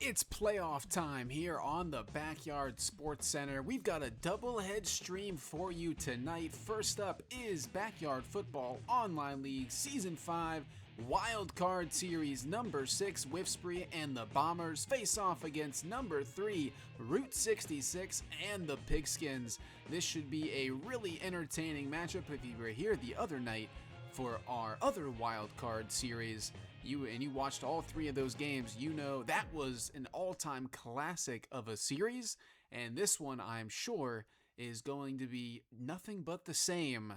It's playoff time here on the Backyard Sports Center. We've got a double-head stream for you tonight. First up is Backyard Football Online League Season 5 Wild Card Series number 6. Whiffspree and the Bombers face off against number 3 Route 66 and the Pigskins. This should be a really entertaining matchup. If you were here the other night for our other wild card series, you watched all 3 of those games, you know that was an all-time classic of a series, and this one, I'm sure, is going to be nothing but the same.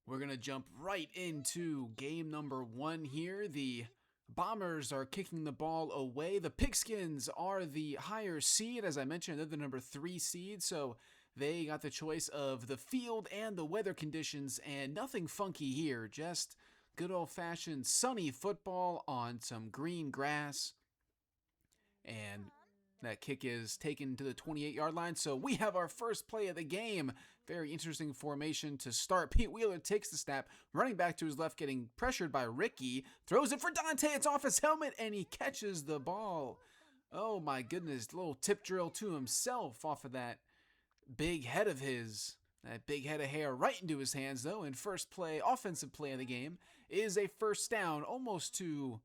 We're going to jump right into game number 1 here. The Bombers are kicking the ball away. The Pigskins are the higher seed. As I mentioned, they're the number 3 seed, so they got the choice of the field and the weather conditions, and nothing funky here, just good old-fashioned sunny football on some green grass. And that kick is taken to the 28-yard line, so we have our first play of the game. Very interesting formation to start. Pete Wheeler takes the snap, running back to his left, getting pressured by Ricky. Throws it for Dante. It's off his helmet, and he catches the ball. Oh, my goodness. Little tip drill to himself off of that big head of his. That big head of hair right into his hands, though. And first play, offensive play of the game, is a first down almost to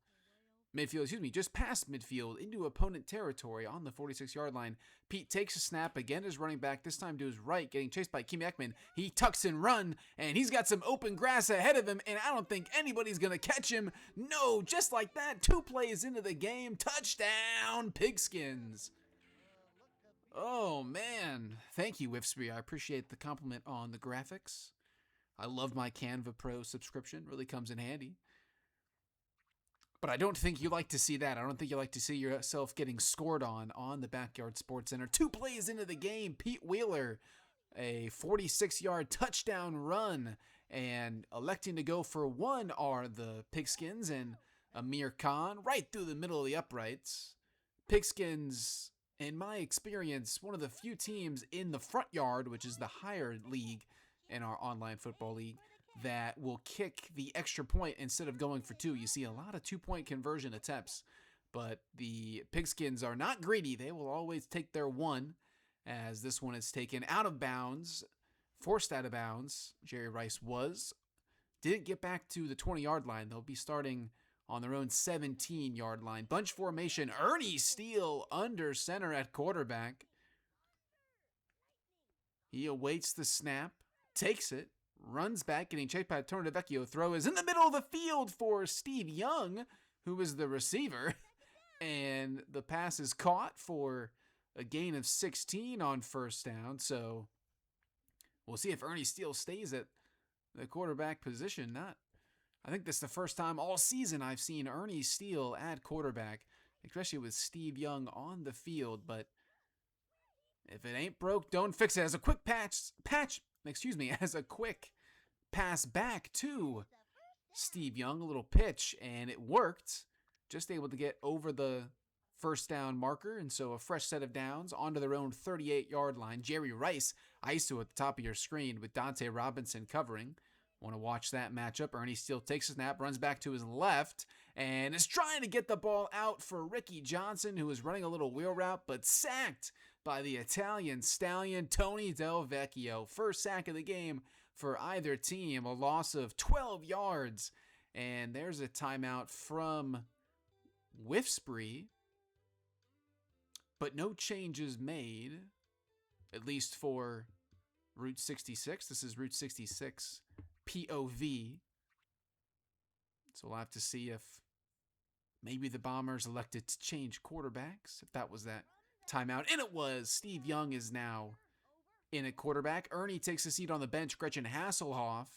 midfield, just past midfield into opponent territory on the 46-yard line. Pete takes a snap, again as running back, this time to his right, getting chased by Keem Ekman. He tucks and run, and he's got some open grass ahead of him, and I don't think anybody's going to catch him. No, just like that, 2 plays into the game, touchdown, Pigskins. Oh, man. Thank you, Whiffspree. I appreciate the compliment on the graphics. I love my Canva Pro subscription. Really comes in handy. But I don't think you like to see that. I don't think you like to see yourself getting scored on the Backyard Sports Center. 2 plays into the game. Pete Wheeler, a 46-yard touchdown run. And electing to go for 1 are the Pigskins and Amir Khan right through the middle of the uprights. Pigskins, in my experience, one of the few teams in the front yard, which is the higher league in our online football league, that will kick the extra point instead of going for 2. You see a lot of 2-point conversion attempts, but the Pigskins are not greedy. They will always take their 1, as this one is taken out of bounds, forced out of bounds. Jerry Rice didn't get back to the 20-yard line. They'll be starting on their own 17-yard line. Bunch formation, Ernie Steele under center at quarterback. He awaits the snap, takes it, runs back, getting chased by Tony DeVecchio. Throw is in the middle of the field for Steve Young, who is the receiver. And the pass is caught for a gain of 16 on first down. So we'll see if Ernie Steele stays at the quarterback position. I think this is the first time all season I've seen Ernie Steele at quarterback, especially with Steve Young on the field. But if it ain't broke, don't fix it. As a quick as a quick pass back to Steve Young, a little pitch, and it worked. Just able to get over the first down marker, and so a fresh set of downs onto their own 38-yard line. Jerry Rice, ISO at the top of your screen with Dante Robinson covering. Want to watch that matchup. Ernie Steele takes a snap, runs back to his left, and is trying to get the ball out for Ricky Johnson, who is running a little wheel route, but sacked by the Italian stallion, Tony Del Vecchio. First sack of the game for either team, a loss of 12 yards. And there's a timeout from Whiffspree, but no changes made, at least for Route 66. This is Route 66 POV. So we'll have to see if maybe the Bombers elected to change quarterbacks, if that was that timeout. And it was. Steve Young is now in at quarterback. Ernie takes a seat on the bench. Gretchen Hasselhoff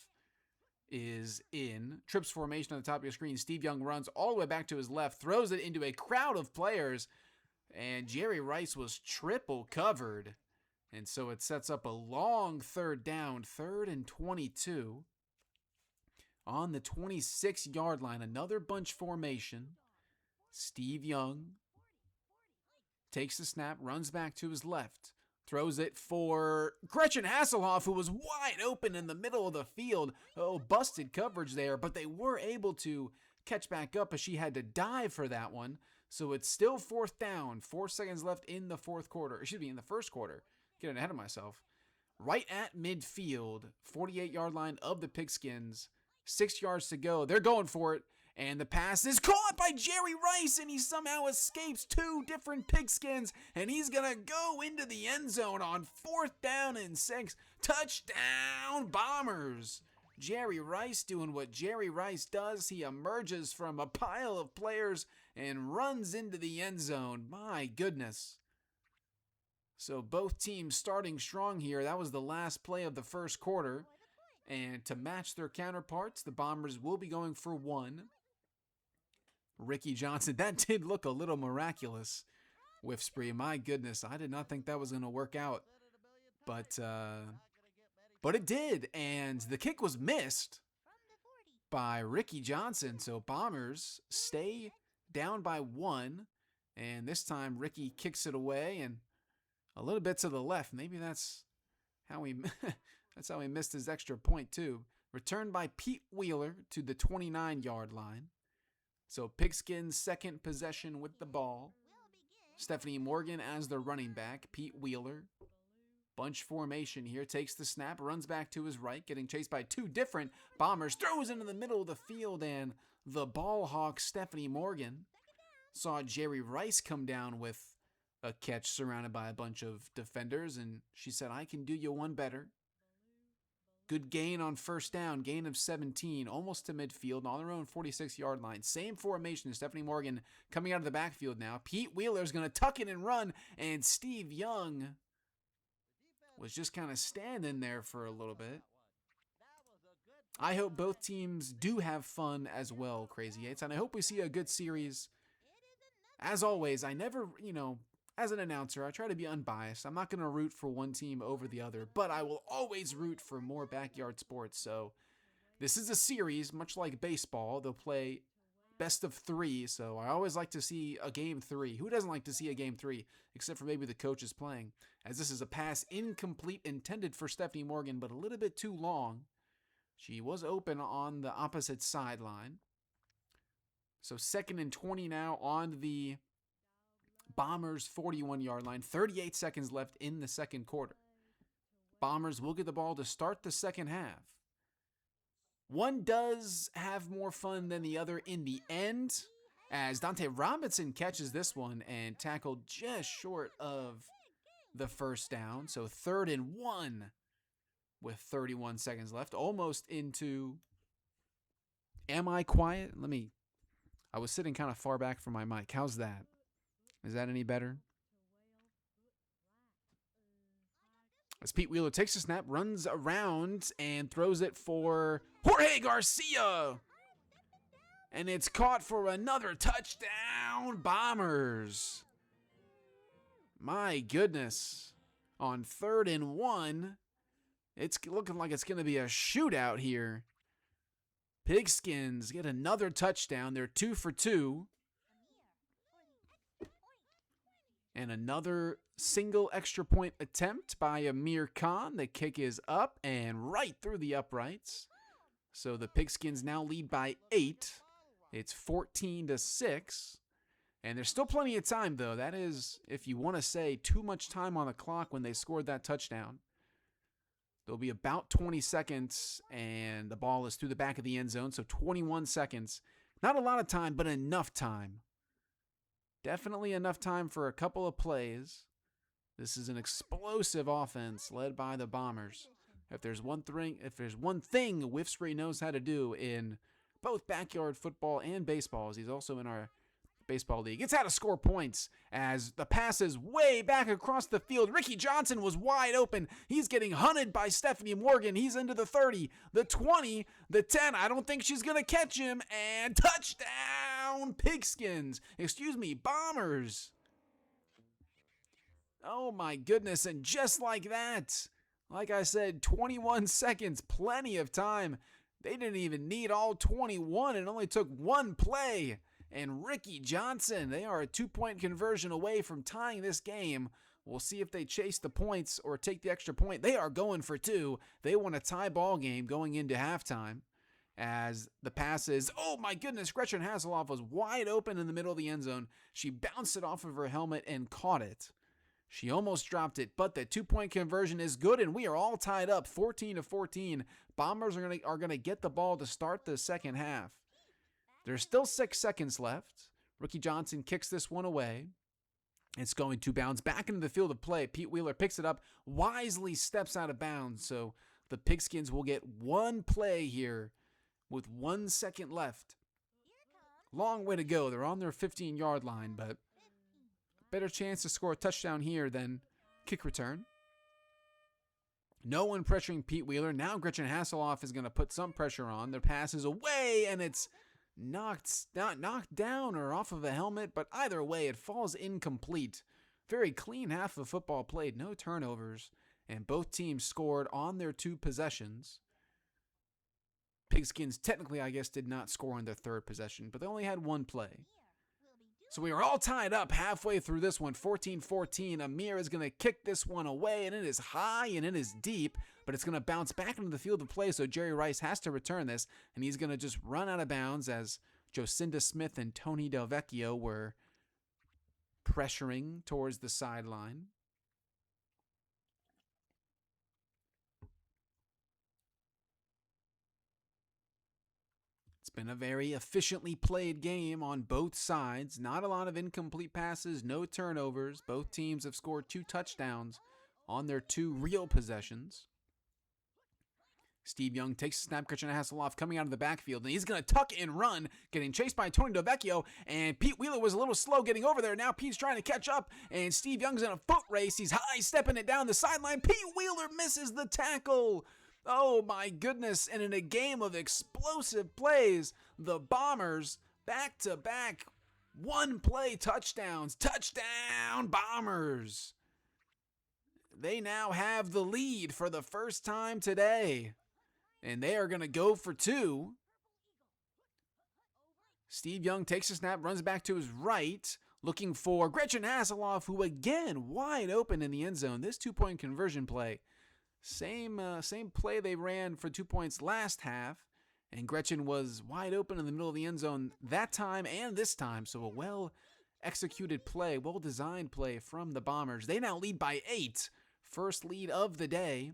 is in. Trips formation on the top of your screen. Steve Young runs all the way back to his left, throws it into a crowd of players, and Jerry Rice was triple covered. And so it sets up a long third down, 3rd and 22. On the 26-yard line, another bunch formation. Steve Young takes the snap, runs back to his left, throws it for Gretchen Hasselhoff, who was wide open in the middle of the field. Oh, busted coverage there, but they were able to catch back up as she had to dive for that one. So it's still 4th down. 4 seconds left in the fourth quarter. Excuse me, in the first quarter. Getting ahead of myself. Right at midfield, 48-yard line of the Pigskins. 6 yards to go. They're going for it. And the pass is caught by Jerry Rice, and he somehow escapes 2 different Pigskins, and he's going to go into the end zone on 4th down and 6. Touchdown, Bombers! Jerry Rice doing what Jerry Rice does. He emerges from a pile of players and runs into the end zone. My goodness. So both teams starting strong here. That was the last play of the first quarter. And to match their counterparts, the Bombers will be going for 1. Ricky Johnson, that did look a little miraculous. Whiffspree, my goodness, I did not think that was going to work out. But it did, and the kick was missed by Ricky Johnson. So Bombers stay down by 1, and this time Ricky kicks it away and a little bit to the left. Maybe that's how he missed his extra point too. Returned by Pete Wheeler to the 29-yard line. So Pigskins' second possession with the ball. Stephanie Morgan as the running back. Pete Wheeler. Bunch formation here. Takes the snap. Runs back to his right. Getting chased by 2 different Bombers. Throws into the middle of the field. And the ball hawk Stephanie Morgan saw Jerry Rice come down with a catch surrounded by a bunch of defenders. And she said, I can do you one better. Good gain on first down, gain of 17, almost to midfield, on their own 46-yard line. Same formation, Stephanie Morgan coming out of the backfield now. Pete Wheeler's going to tuck it and run, and Steve Young was just kind of standing there for a little bit. I hope both teams do have fun as well, Crazy Eights, and I hope we see a good series. As always, I never, as an announcer, I try to be unbiased. I'm not going to root for one team over the other, but I will always root for more backyard sports. So this is a series, much like baseball. They'll play best of 3, so I always like to see a game 3. Who doesn't like to see a game 3, except for maybe the coaches playing? As this is a pass incomplete, intended for Stephanie Morgan, but a little bit too long. She was open on the opposite sideline. So 2nd and 20 now on the Bombers' 41-yard line. 38 seconds left in the second quarter. Bombers will get the ball to start the second half. One does have more fun than the other in the end, as Dante Robinson catches this one and tackled just short of the first down. So 3rd and 1 with 31 seconds left. Almost into... Am I quiet? I was sitting kind of far back from my mic. How's that? Is that any better? As Pete Wheeler takes a snap, runs around, and throws it for Jorge Garcia. And it's caught for another touchdown, Bombers. My goodness. On 3rd and 1, it's looking like it's going to be a shootout here. Pigskins get another touchdown. They're 2 for 2. And another single extra point attempt by Amir Khan. The kick is up and right through the uprights. So the Pigskins now lead by 8. It's 14-6. And there's still plenty of time, though. That is, if you want to say, too much time on the clock when they scored that touchdown. There'll be about 20 seconds, and the ball is through the back of the end zone. So 21 seconds. Not a lot of time, but enough time. Definitely enough time for a couple of plays. This is an explosive offense led by the Bombers. If there's one thing Whiffspree knows how to do in both backyard football and baseball, he's also in our baseball league. It's how to score points as the pass is way back across the field. Ricky Johnson was wide open. He's getting hunted by Stephanie Morgan. He's into the 30, the 20, the 10. I don't think she's going to catch him. And touchdown, Pigskins. Excuse me, Bombers. Oh my goodness. And just like that, like I said, 21 seconds, plenty of time. They didn't even need all 21. It only took one play. And Ricky Johnson, they are a 2-point conversion away from tying this game. We'll see if they chase the points or take the extra point. They are going for 2. They want a tie ball game going into halftime. as the pass is, oh my goodness, Gretchen Hasselhoff was wide open in the middle of the end zone. She bounced it off of her helmet and caught it. She almost dropped it, but the 2-point conversion is good, and we are all tied up 14-14. Bombers are gonna get the ball to start the second half. There's still 6 seconds left. Rookie Johnson kicks this one away. It's going to bounce back into the field of play. Pete Wheeler picks it up, wisely steps out of bounds, so the Pigskins will get one play here with 1 second left. Long way to go. They're on their 15-yard line, but better chance to score a touchdown here than kick return. No one pressuring Pete Wheeler. Now Gretchen Hasselhoff is going to put some pressure on. Their pass is away, and it's knocked down or off of a helmet, but either way, it falls incomplete. Very clean half of football played, no turnovers, and both teams scored on their 2 possessions. Pigskins technically, I guess, did not score on their 3rd possession, but they only had 1 play. So we are all tied up halfway through this one, 14-14. Amir is going to kick this one away, and it is high and it is deep, but it's going to bounce back into the field of play, so Jerry Rice has to return this, and he's going to just run out of bounds as Jocinda Smith and Tony Del Vecchio were pressuring towards the sideline. It's been a very efficiently played game on both sides. Not a lot of incomplete passes, no turnovers. Both teams have scored 2 touchdowns on their 2 real possessions. Steve Young takes a snap. Gretchen Hasselhoff coming out of the backfield, and he's going to tuck and run, getting chased by Tony Del Vecchio, and Pete Wheeler was a little slow getting over there. Now Pete's trying to catch up, and Steve Young's in a foot race. He's high stepping it down the sideline. Pete Wheeler misses the tackle. Oh my goodness, and in a game of explosive plays, the Bombers back-to-back 1-play touchdowns. Touchdown Bombers! They now have the lead for the first time today, and they are going to go for 2. Steve Young takes a snap, runs back to his right, looking for Gretchen Hasselhoff, who again wide open in the end zone. This 2-point conversion play. Same play they ran for 2 points last half, and Gretchen was wide open in the middle of the end zone that time and this time, so a well-executed play, well-designed play from the Bombers. They now lead by 8, first lead of the day.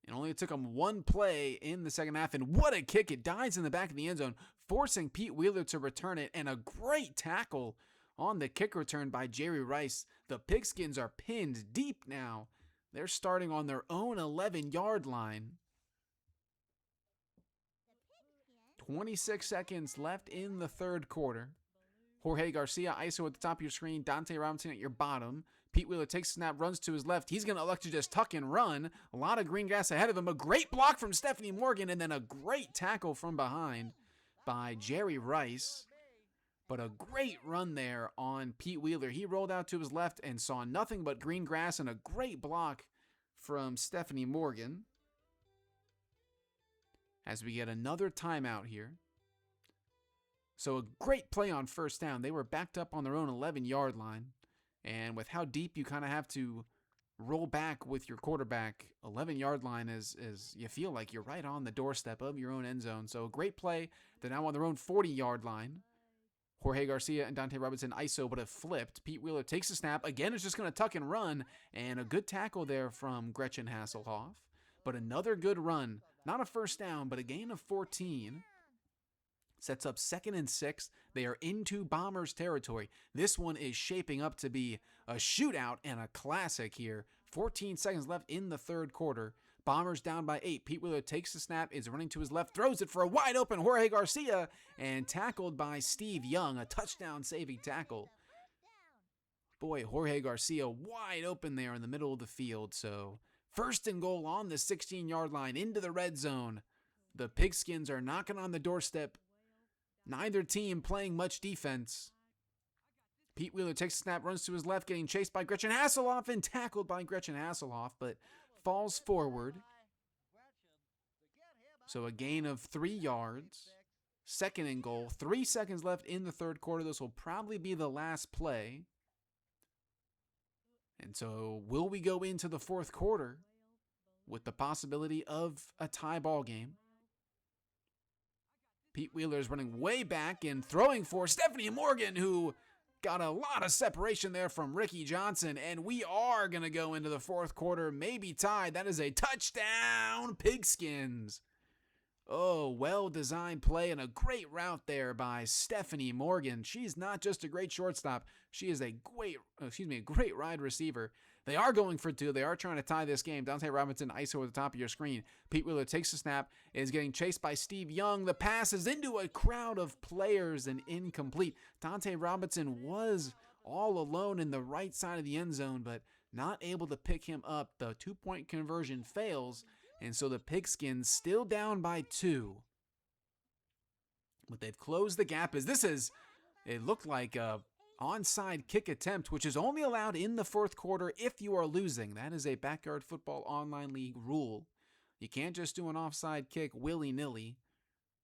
It only took them 1 play in the second half, and what a kick. It dives in the back of the end zone, forcing Pete Wheeler to return it, and a great tackle on the kick return by Jerry Rice. The Pigskins are pinned deep now. They're starting on their own 11-yard line. 26 seconds left in the 3rd quarter. Jorge Garcia, ISO at the top of your screen. Dante Robinson at your bottom. Pete Wheeler takes a snap, runs to his left. He's going to elect to just tuck and run. A lot of green grass ahead of him. A great block from Stephanie Morgan, and then a great tackle from behind by Jerry Rice. But a great run there on Pete Wheeler. He rolled out to his left and saw nothing but green grass, and a great block from Stephanie Morgan. As we get another timeout here. So a great play on first down. They were backed up on their own 11-yard line. And with how deep you kind of have to roll back with your quarterback, 11-yard line is you feel like you're right on the doorstep of your own end zone. So a great play. They're now on their own 40-yard line. Jorge Garcia and Dante Robinson ISO, but have flipped. Pete Wheeler takes a snap. Again, it's just going to tuck and run. And a good tackle there from Gretchen Hasselhoff. But another good run. Not a first down, but a gain of 14. Sets up 2nd and 6. They are into Bombers territory. This one is shaping up to be a shootout and a classic here. 14 seconds left in the 3rd quarter. Bombers down by 8. Pete Wheeler takes the snap, is running to his left, throws it for a wide open Jorge Garcia, and tackled by Steve Young, a touchdown-saving tackle. Boy, Jorge Garcia wide open there in the middle of the field. So 1st and goal on the 16-yard line into the red zone. The Pigskins are knocking on the doorstep. Neither team playing much defense. Pete Wheeler takes a snap, runs to his left, getting chased by Gretchen Hasselhoff and tackled by Gretchen Hasselhoff, but falls forward. So a gain of 3 yards. 2nd and goal. 3 seconds left in the 3rd quarter. This will probably be the last play. And so will we go into the 4th quarter with the possibility of a tie ball game? Pete Wheeler's running way back and throwing for Stephanie Morgan, who got a lot of separation there from Ricky Johnson, and we are going to go into the fourth quarter, maybe tied. That is a touchdown, Pigskins. Oh, well-designed play and a great route there by Stephanie Morgan. She's not just a great shortstop. She is a great wide receiver. They are going for two. They are trying to tie this game. Dante Robinson, ISO at the top of your screen. Pete Wheeler takes the snap, is getting chased by Steve Young. The pass is into a crowd of players and incomplete. Dante Robinson was all alone in the right side of the end zone, but not able to pick him up. The two-point conversion fails, and so the Pigskins still down by 2. But they've closed the gap. It looked like a onside kick attempt, which is only allowed in the fourth quarter if you are losing. That is a Backyard Football Online League rule. You can't just do an offside kick willy-nilly.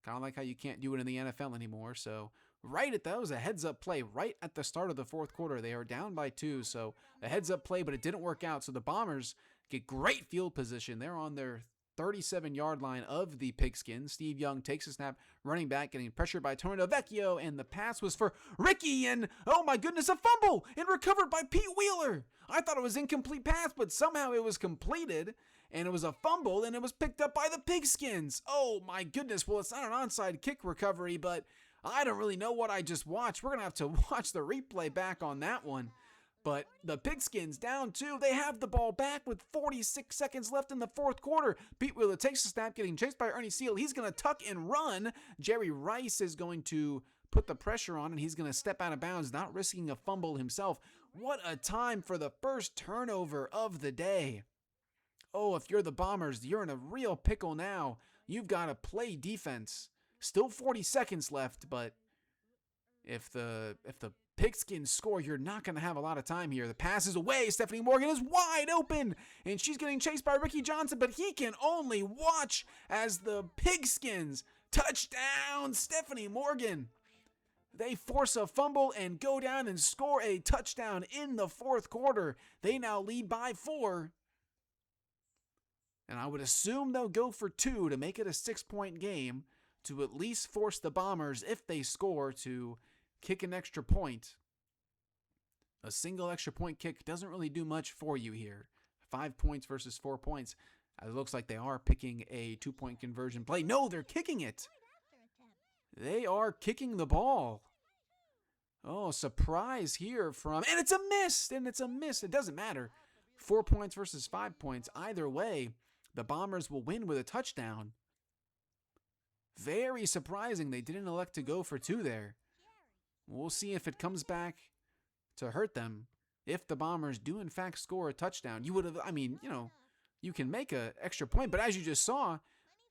Kind of like how you can't do it in the NFL anymore. So that was a heads-up play right at the start of the fourth quarter. They are down by 2, so a heads-up play, but it didn't work out. So the Bombers get great field position. They're on their 37-yard line of the Pigskins. Steve Young takes a snap, running back, getting pressured by Tony Vecchio, and the pass was for Ricky, and oh my goodness, a fumble, and recovered by Pete Wheeler. I thought it was incomplete pass, but somehow it was completed, and it was a fumble, and it was picked up by the Pigskins. Oh my goodness, well, it's not an onside kick recovery, but I don't really know what I just watched. We're going to have to watch the replay back on that one. But the Pigskins down 2. They have the ball back with 46 seconds left in the fourth quarter. Pete Wheeler takes the snap, getting chased by Ernie Seal. He's going to tuck and run. Jerry Rice is going to put the pressure on, and he's going to step out of bounds, not risking a fumble himself. What a time for the first turnover of the day. Oh, if you're the Bombers, you're in a real pickle now. You've got to play defense. Still 40 seconds left, but if the Pigskins score, you're not going to have a lot of time here. The pass is away. Stephanie Morgan is wide open, and she's getting chased by Ricky Johnson, but he can only watch as the Pigskins touchdown Stephanie Morgan. They force a fumble and go down and score a touchdown in the fourth quarter. They now lead by 4. And I would assume they'll go for 2 to make it a 6-point game to at least force the Bombers, if they score, to kick an extra point. A single extra point kick doesn't really do much for you here. 5 points versus 4 points. It looks like they are picking a 2-point conversion play. No, they're kicking it. They are kicking the ball. Oh, surprise here from... And it's a miss. It doesn't matter. 4 points versus 5 points. Either way, the Bombers will win with a touchdown. Very surprising they didn't elect to go for 2 there. We'll see if it comes back to hurt them. If the Bombers do in fact score a touchdown, you can make an extra point, but as you just saw,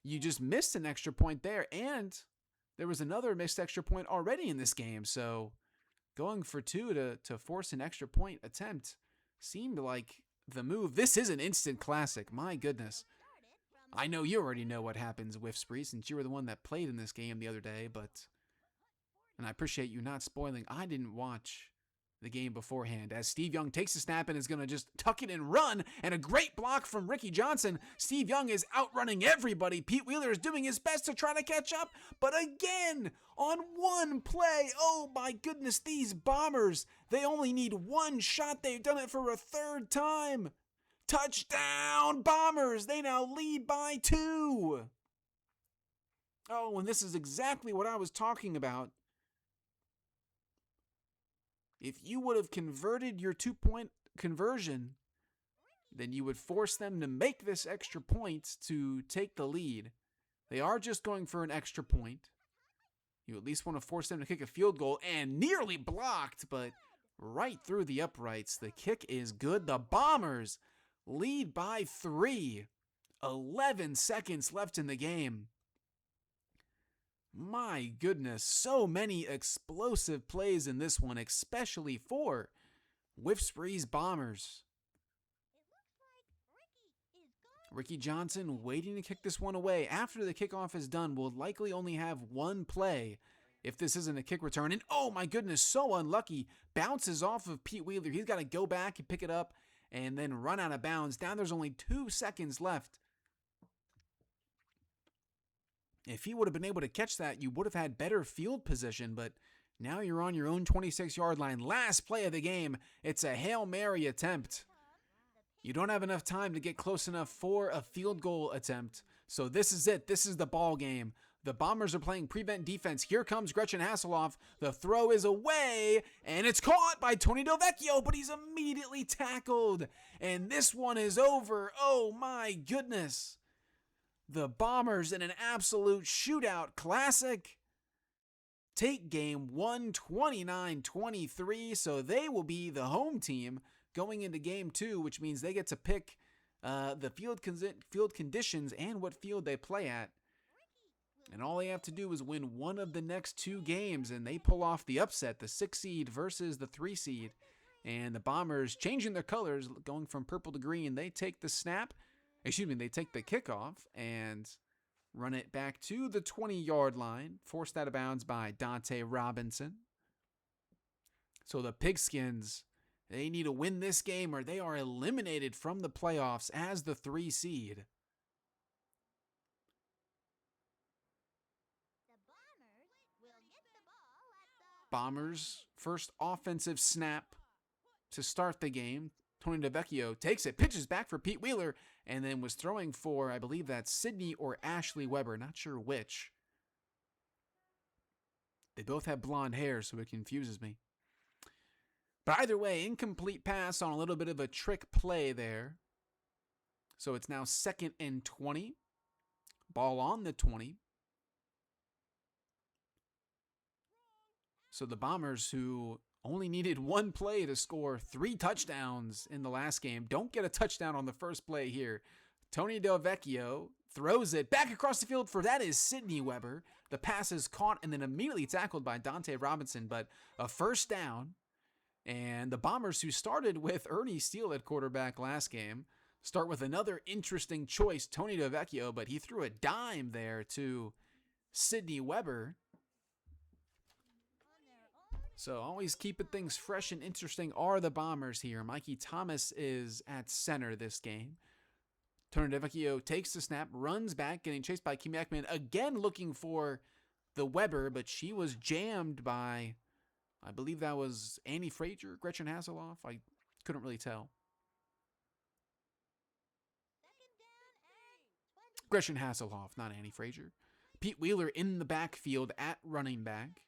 you just missed an extra point there, and there was another missed extra point already in this game, so going for 2 to force an extra point attempt seemed like the move. This is an instant classic, my goodness. I know you already know what happens, Whiffspree, since you were the one that played in this game the other day, and I appreciate you not spoiling. I didn't watch the game beforehand, as Steve Young takes a snap and is going to just tuck it and run, and a great block from Ricky Johnson. Steve Young is outrunning everybody. Pete Wheeler is doing his best to try to catch up, but again, on one play, oh my goodness, these Bombers, they only need one shot. They've done it for a 3rd time. Touchdown, Bombers! They now lead by 2. Oh, and this is exactly what I was talking about. If you would have converted your 2-point conversion, then you would force them to make this extra point to take the lead. They are just going for an extra point. You at least want to force them to kick a field goal, and nearly blocked, but right through the uprights. The kick is good. The Bombers lead by 3. 11 seconds left in the game. My goodness, so many explosive plays in this one, especially for Whiffspree's Bombers. Ricky Johnson waiting to kick this one away. After the kickoff is done, we'll likely only have one play if this isn't a kick return. And oh my goodness, so unlucky. Bounces off of Pete Wheeler. He's got to go back and pick it up and then run out of bounds. Now there's only 2 seconds left. If he would have been able to catch that, you would have had better field position, but now you're on your own 26-yard line. Last play of the game. It's a Hail Mary attempt. You don't have enough time to get close enough for a field goal attempt. So this is it. This is the ball game. The Bombers are playing prevent defense. Here comes Gretchen Hasselhoff. The throw is away, and it's caught by Tony Delvecchio, but he's immediately tackled. And this one is over. Oh my goodness. The Bombers in an absolute shootout classic take game 1, 29-23, so they will be the home team going into game 2, which means they get to pick the field conditions and what field they play at. And all they have to do is win one of the next 2 games, and they pull off the upset, the 6 seed versus the 3 seed. And the Bombers changing their colors, going from purple to green. They take the they take the kickoff and run it back to the 20-yard line, forced out of bounds by Dante Robinson. So the Pigskins, they need to win this game or they are eliminated from the playoffs as the 3 seed. Bombers, first offensive snap to start the game. Tony Delvecchio takes it, pitches back for Pete Wheeler, and then was throwing for, I believe that's Sydney or Ashley Weber, not sure which. They both have blonde hair, so it confuses me. But either way, incomplete pass on a little bit of a trick play there. So it's now 2nd and 20. Ball on the 20. So the Bombers, who only needed 1 play to score 3 touchdowns in the last game, don't get a touchdown on the first play here. Tony Delvecchio throws it back across the field for that is Sydney Weber. The pass is caught and then immediately tackled by Dante Robinson, but a first down. And the Bombers, who started with Ernie Steele at quarterback last game, start with another interesting choice, Tony Delvecchio, but he threw a dime there to Sydney Weber. So always keeping things fresh and interesting are the Bombers here. Mikey Thomas is at center this game. Tony Delvecchio takes the snap, runs back, getting chased by Kim Ekman, again looking for the Weber, but she was jammed by, I believe that was Annie Frazier, Gretchen Hasselhoff. I couldn't really tell. Gretchen Hasselhoff, not Annie Frazier. Pete Wheeler in the backfield at running back.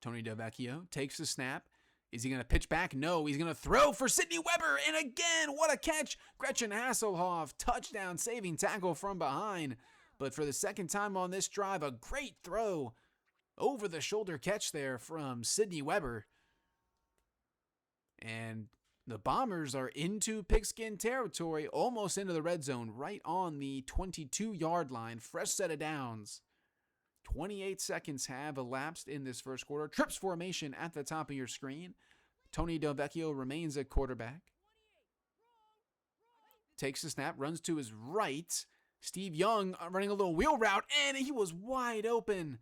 Tony Delvecchio takes the snap. Is he going to pitch back? No, he's going to throw for Sydney Weber. And again, what a catch. Gretchen Hasselhoff, touchdown saving tackle from behind. But for the second time on this drive, a great throw. Over the shoulder catch there from Sydney Weber. And the Bombers are into Pigskin territory, almost into the red zone, right on the 22-yard line. Fresh set of downs. 28 seconds have elapsed in this first quarter. Trips formation at the top of your screen. Tony Delvecchio remains at quarterback. Takes the snap, runs to his right. Steve Young running a little wheel route, and he was wide open.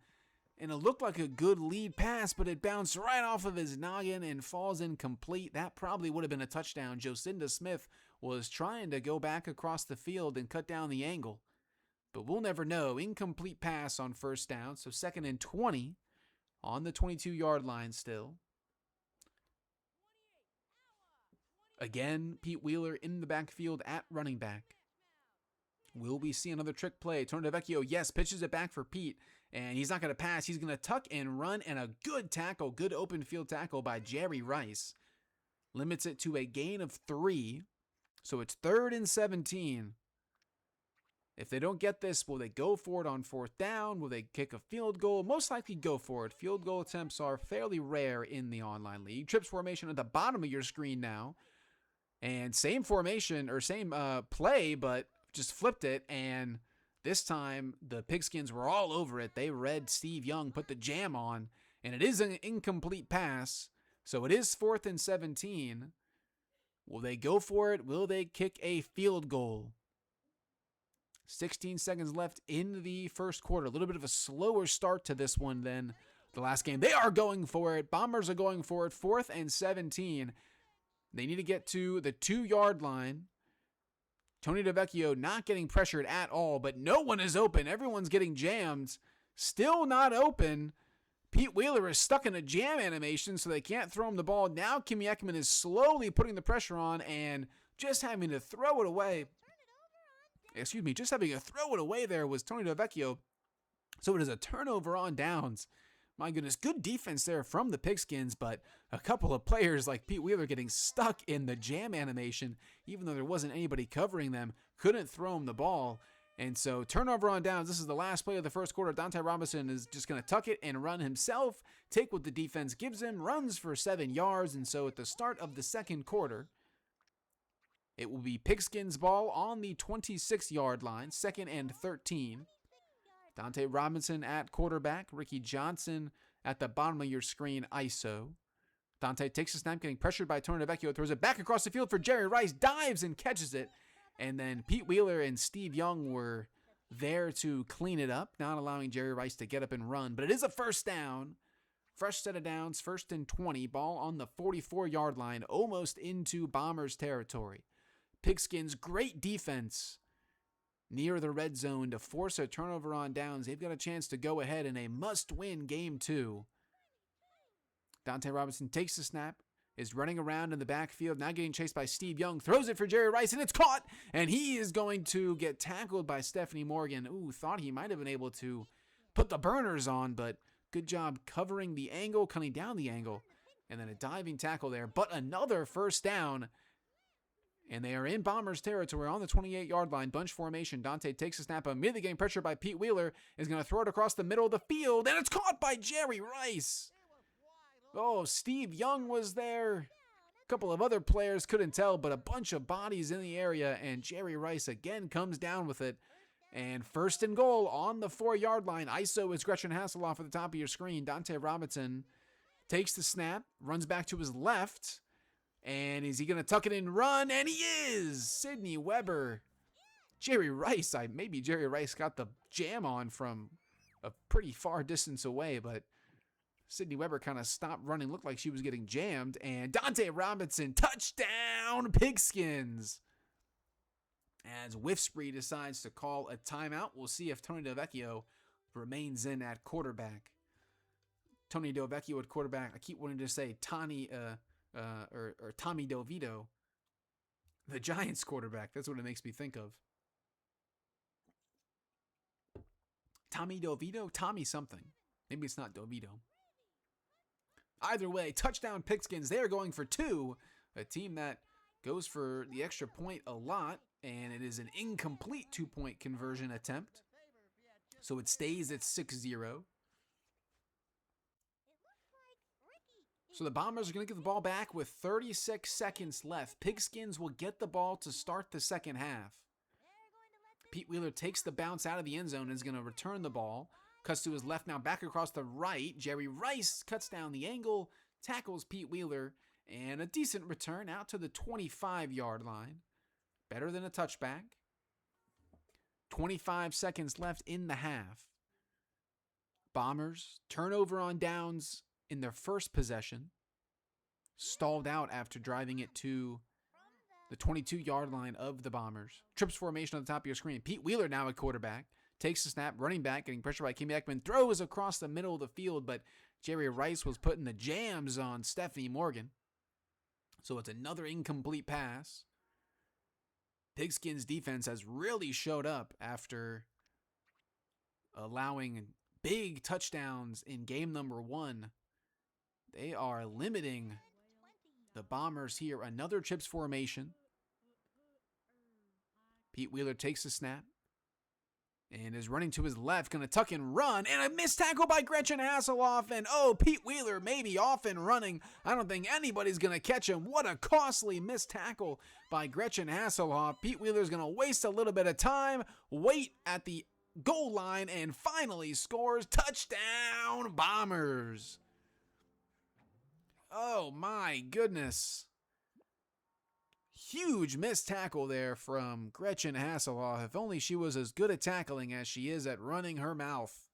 And it looked like a good lead pass, but it bounced right off of his noggin and falls incomplete. That probably would have been a touchdown. Jocinda Smith was trying to go back across the field and cut down the angle. But we'll never know. Incomplete pass on first down. So 2nd and 20 on the 22-yard line still. Again, Pete Wheeler in the backfield at running back. Will we see another trick play? Tony Delvecchio, yes, pitches it back for Pete. And he's not going to pass. He's going to tuck and run. And a good tackle, good open field tackle by Jerry Rice. Limits it to a gain of 3. So it's 3rd and 17. If they don't get this, will they go for it on 4th down? Will they kick a field goal? Most likely go for it. Field goal attempts are fairly rare in the online league. Trips formation at the bottom of your screen now. And same formation, or same play, but just flipped it. And this time, the Pigskins were all over it. They read Steve Young, put the jam on. And it is an incomplete pass. So it is 4th and 17. Will they go for it? Will they kick a field goal? 16 seconds left in the first quarter. A little bit of a slower start to this one than the last game. They are going for it. Bombers are going for it. 4th and 17. They need to get to the 2-yard line. Tony DeVecchio not getting pressured at all, but no one is open. Everyone's getting jammed. Still not open. Pete Wheeler is stuck in a jam animation, so they can't throw him the ball. Now Kimi Ekman is slowly putting the pressure on and just having to throw it away. Just having to throw it away there was Tony DeVecchio. So it is a turnover on downs. My goodness, good defense there from the Pigskins, but a couple of players like Pete Wheeler getting stuck in the jam animation, even though there wasn't anybody covering them, couldn't throw him the ball. And so turnover on downs. This is the last play of the first quarter. Dante Robinson is just going to tuck it and run himself, take what the defense gives him, runs for 7 yards. And so at the start of the second quarter, it will be Pigskins ball on the 26-yard line, 2nd and 13. Dante Robinson at quarterback. Ricky Johnson at the bottom of your screen, ISO. Dante takes a snap, getting pressured by Tony DeVecchio, throws it back across the field for Jerry Rice, dives and catches it. And then Pete Wheeler and Steve Young were there to clean it up, not allowing Jerry Rice to get up and run. But it is a first down. Fresh set of downs, 1st and 20. Ball on the 44-yard line, almost into Bombers territory. Pigskins, great defense near the red zone to force a turnover on downs. They've got a chance to go ahead in a must-win game 2. Dante Robinson takes the snap, is running around in the backfield, now getting chased by Steve Young, throws it for Jerry Rice, and it's caught, and he is going to get tackled by Stephanie Morgan. Thought he might have been able to put the burners on, but good job covering the angle, cutting down the angle, and then a diving tackle there, but another first down. And they are in Bombers territory on the 28-yard line. Bunch formation. Dante takes a snap, immediately getting pressure by Pete Wheeler. Is going to throw it across the middle of the field. And it's caught by Jerry Rice. Steve Young was there. A couple of other players couldn't tell, but a bunch of bodies in the area. And Jerry Rice again comes down with it. And 1st and goal on the 4-yard line. ISO is Gretchen Hasselhoff at the top of your screen. Dante Robinson takes the snap, runs back to his left. And is he going to tuck it in and run? And he is! Sydney Weber. Maybe Jerry Rice got the jam on from a pretty far distance away, but Sydney Weber kind of stopped running, looked like she was getting jammed. And Dante Robinson, touchdown, Pigskins! As Whiffspree decides to call a timeout, we'll see if Tony DeVecchio remains in at quarterback. Tony DeVecchio at quarterback. I keep wanting to say Tommy DeVito, the Giants quarterback. That's what it makes me think of. Tommy DeVito? Tommy something. Maybe it's not DeVito. Either way, touchdown Pigskins. They are going for 2. A team that goes for the extra point a lot, and it is an incomplete 2-point conversion attempt. So it stays at 6-0. So the Bombers are going to get the ball back with 36 seconds left. Pigskins will get the ball to start the second half. Pete Wheeler takes the bounce out of the end zone and is going to return the ball. Cuts to his left now, back across the right. Jerry Rice cuts down the angle, tackles Pete Wheeler, and a decent return out to the 25-yard line. Better than a touchback. 25 seconds left in the half. Bombers, turnover on downs in their first possession, stalled out after driving it to the 22-yard line of the Bombers. Trips formation on the top of your screen. Pete Wheeler now at quarterback. Takes the snap, running back, getting pressure by Kimi Ekman. Throws across the middle of the field, but Jerry Rice was putting the jams on Stephanie Morgan. So it's another incomplete pass. Pigskins' defense has really showed up after allowing big touchdowns in game number 1. They are limiting the Bombers here. Another trips formation. Pete Wheeler takes the snap and is running to his left, going to tuck and run, and a missed tackle by Gretchen Hasselhoff, and Pete Wheeler maybe off and running. I don't think anybody's going to catch him. What a costly missed tackle by Gretchen Hasselhoff. Pete Wheeler's going to waste a little bit of time, wait at the goal line, and finally scores. Touchdown, Bombers. Oh my goodness. Huge missed tackle there from Gretchen Hasselhoff. If only she was as good at tackling as she is at running her mouth.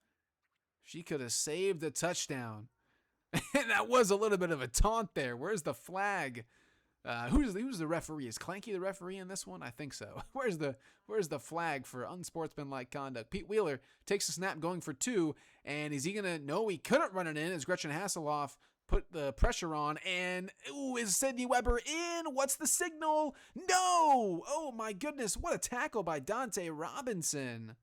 She could have saved the touchdown. And that was a little bit of a taunt there. Where's the flag? Who's the referee? Is Clanky the referee in this one? I think so. Where's the flag for unsportsmanlike conduct? Pete Wheeler takes a snap going for 2, and is he gonna? No, he couldn't run it in as Gretchen Hasselhoff put the pressure on, and is Sydney Weber in? What's the signal? No! Oh my goodness, what a tackle by Dante Robinson.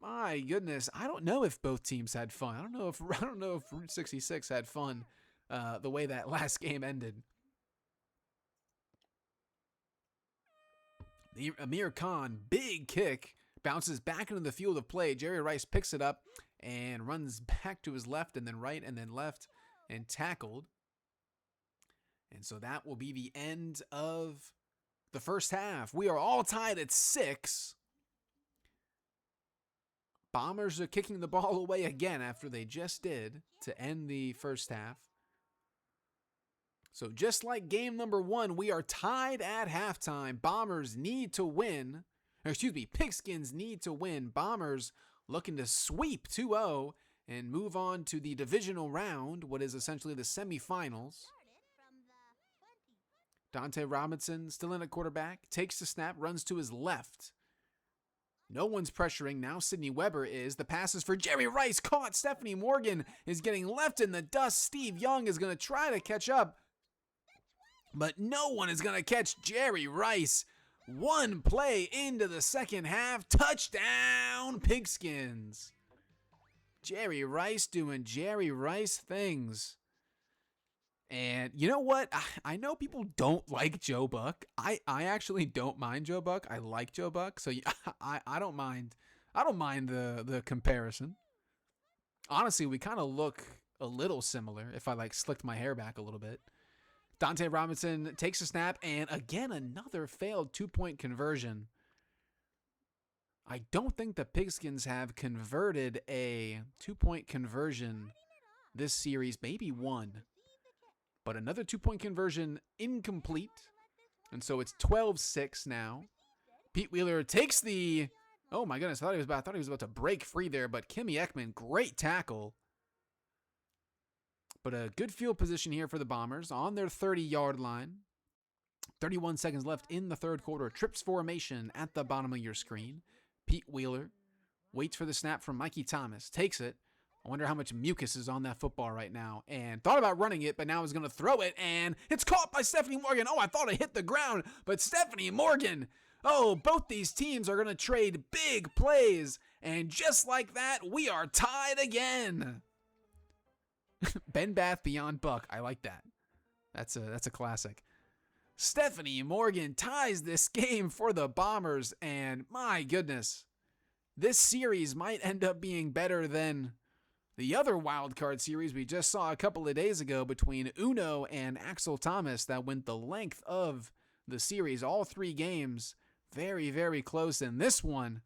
My goodness, I don't know if both teams had fun. I don't know if Route 66 had fun. The way that last game ended. The Amir Khan, big kick, bounces back into the field of play. Jerry Rice picks it up and runs back to his left and then right and then left and tackled. And so that will be the end of the first half. We are all tied at 6. Bombers are kicking the ball away again after they just did to end the first half. So just like game number 1, we are tied at halftime. Bombers need to win. Pigskins need to win. Bombers looking to sweep 2-0 and move on to the divisional round, what is essentially the semifinals. Dante Robinson still in at quarterback, takes the snap, runs to his left. No one's pressuring. Now Sydney Weber is. The pass is for Jerry Rice. Caught. Stephanie Morgan is getting left in the dust. Steve Young is going to try to catch up. But no one is going to catch Jerry Rice. One play into the second half. Touchdown, Pigskins. Jerry Rice doing Jerry Rice things. And you know what? I know people don't like Joe Buck. I actually don't mind Joe Buck. I like Joe Buck. So I don't mind. I don't mind the comparison. Honestly, we kind of look a little similar if I slicked my hair back a little bit. Dante Robinson takes a snap, and again, another failed 2-point conversion. I don't think the Pigskins have converted a 2-point conversion this series, maybe one. But another 2-point conversion incomplete. And so it's 12-6 now. Pete Wheeler takes the... Oh my goodness, I thought he was about to break free there, but Kimmy Ekman, great tackle. But a good field position here for the Bombers on their 30-yard line. 31 seconds left in the third quarter. Trips formation at the bottom of your screen. Pete Wheeler waits for the snap from Mikey Thomas. Takes it. I wonder how much mucus is on that football right now. And thought about running it, but now is going to throw it. And it's caught by Stephanie Morgan. Oh, I thought it hit the ground. But Stephanie Morgan. Oh, both these teams are going to trade big plays. And just like that, we are tied again. Ben Bath beyond Buck. I like that. That's a classic. Stephanie Morgan ties this game for the Bombers. And my goodness, this series might end up being better than the other wild card series we just saw a couple of days ago between Uno and Axel Thomas that went the length of the series. All 3 games very, very close. And this one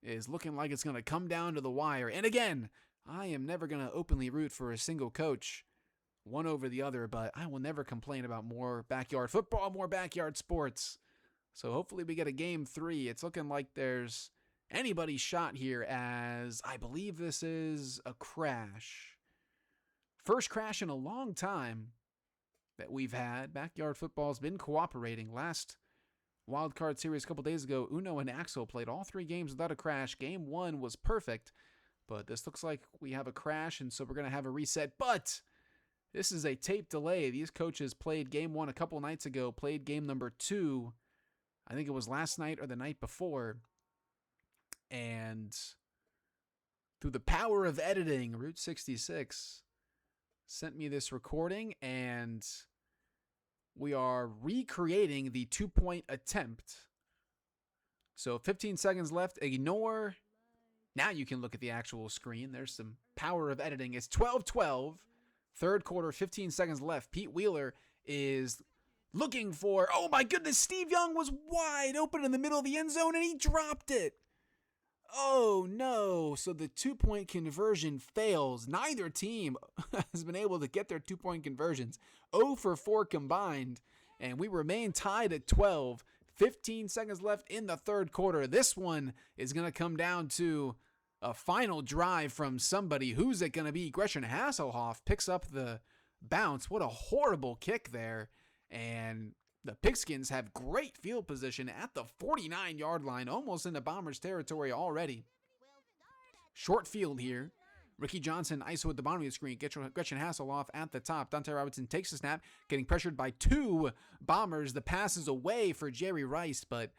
is looking like it's going to come down to the wire. And again, I am never going to openly root for a single coach, one over the other, but I will never complain about more backyard football, more backyard sports. So hopefully we get a game 3. It's looking like there's anybody's shot here, as I believe this is a crash. First crash in a long time that we've had. Backyard football's been cooperating. Last wild card series a couple days ago, Uno and Axel played all 3 games without a crash. Game 1 was perfect. But this looks like we have a crash, and so we're going to have a reset. But this is a tape delay. These coaches played game 1 a couple nights ago, played game number 2, I think it was last night or the night before. And through the power of editing, Route 66 sent me this recording, and we are recreating the 2-point attempt. So 15 seconds left. Ignore... Now you can look at the actual screen. There's some power of editing. It's 12-12. Third quarter, 15 seconds left. Pete Wheeler is looking for... Oh my goodness, Steve Young was wide open in the middle of the end zone and he dropped it. Oh no. So the 2-point conversion fails. Neither team has been able to get their 2-point conversions. 0 for 4 combined. And we remain tied at 12. 15 seconds left in the third quarter. This one is going to come down to a final drive from somebody. Who's it going to be? Gretchen Hasselhoff picks up the bounce. What a horrible kick there. And the Pigskins have great field position at the 49-yard line, almost into Bombers territory already. Short field here. Ricky Johnson ISO at the bottom of the screen. Gretchen Hasselhoff at the top. Dante Robinson takes the snap, getting pressured by 2 Bombers. The pass is away for Jerry Rice, but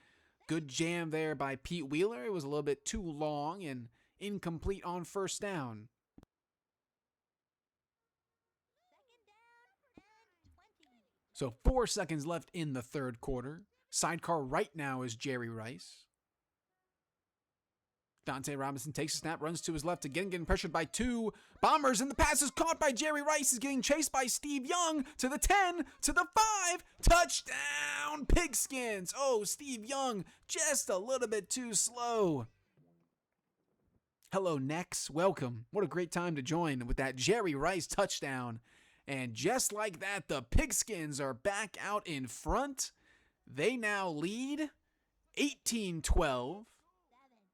good jam there by Pete Wheeler. It was a little bit too long and incomplete on first down. So 4 seconds left in the third quarter. Sidecar right now is Jerry Rice. Dante Robinson takes a snap, runs to his left again, getting pressured by 2 Bombers, and the pass is caught by Jerry Rice. He's getting chased by Steve Young to the 10, to the 5, touchdown Pigskins. Oh, Steve Young just a little bit too slow. Hello, Nex. Welcome. What a great time to join with that Jerry Rice touchdown. And just like that, the Pigskins are back out in front. They now lead 18-12.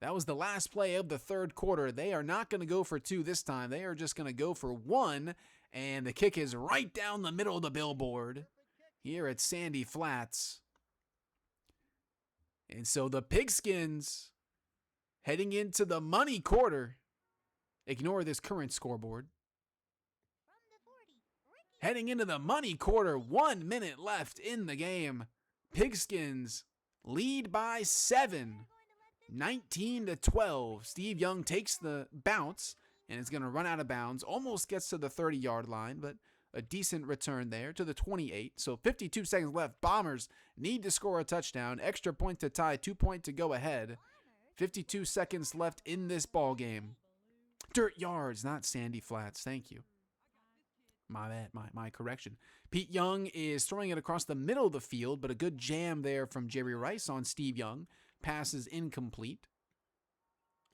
That was the last play of the third quarter. They are not going to go for 2 this time. They are just going to go for 1. And the kick is right down the middle of the billboard here at Sandy Flats. And so the Pigskins heading into the money quarter. Ignore this current scoreboard. Heading into the money quarter, 1 minute left in the game. Pigskins lead by 7. 19-12. Steve Young takes the bounce and is going to run out of bounds. Almost gets to the 30-yard line, but a decent return there to the 28. So 52 seconds left. Bombers need to score a touchdown. Extra point to tie, 2 point to go ahead. 52 seconds left in this ball game. Dirt yards, not Sandy Flats. Thank you. My bad, my correction. Pete Young is throwing it across the middle of the field, but a good jam there from Jerry Rice on Steve Young. Pass is incomplete.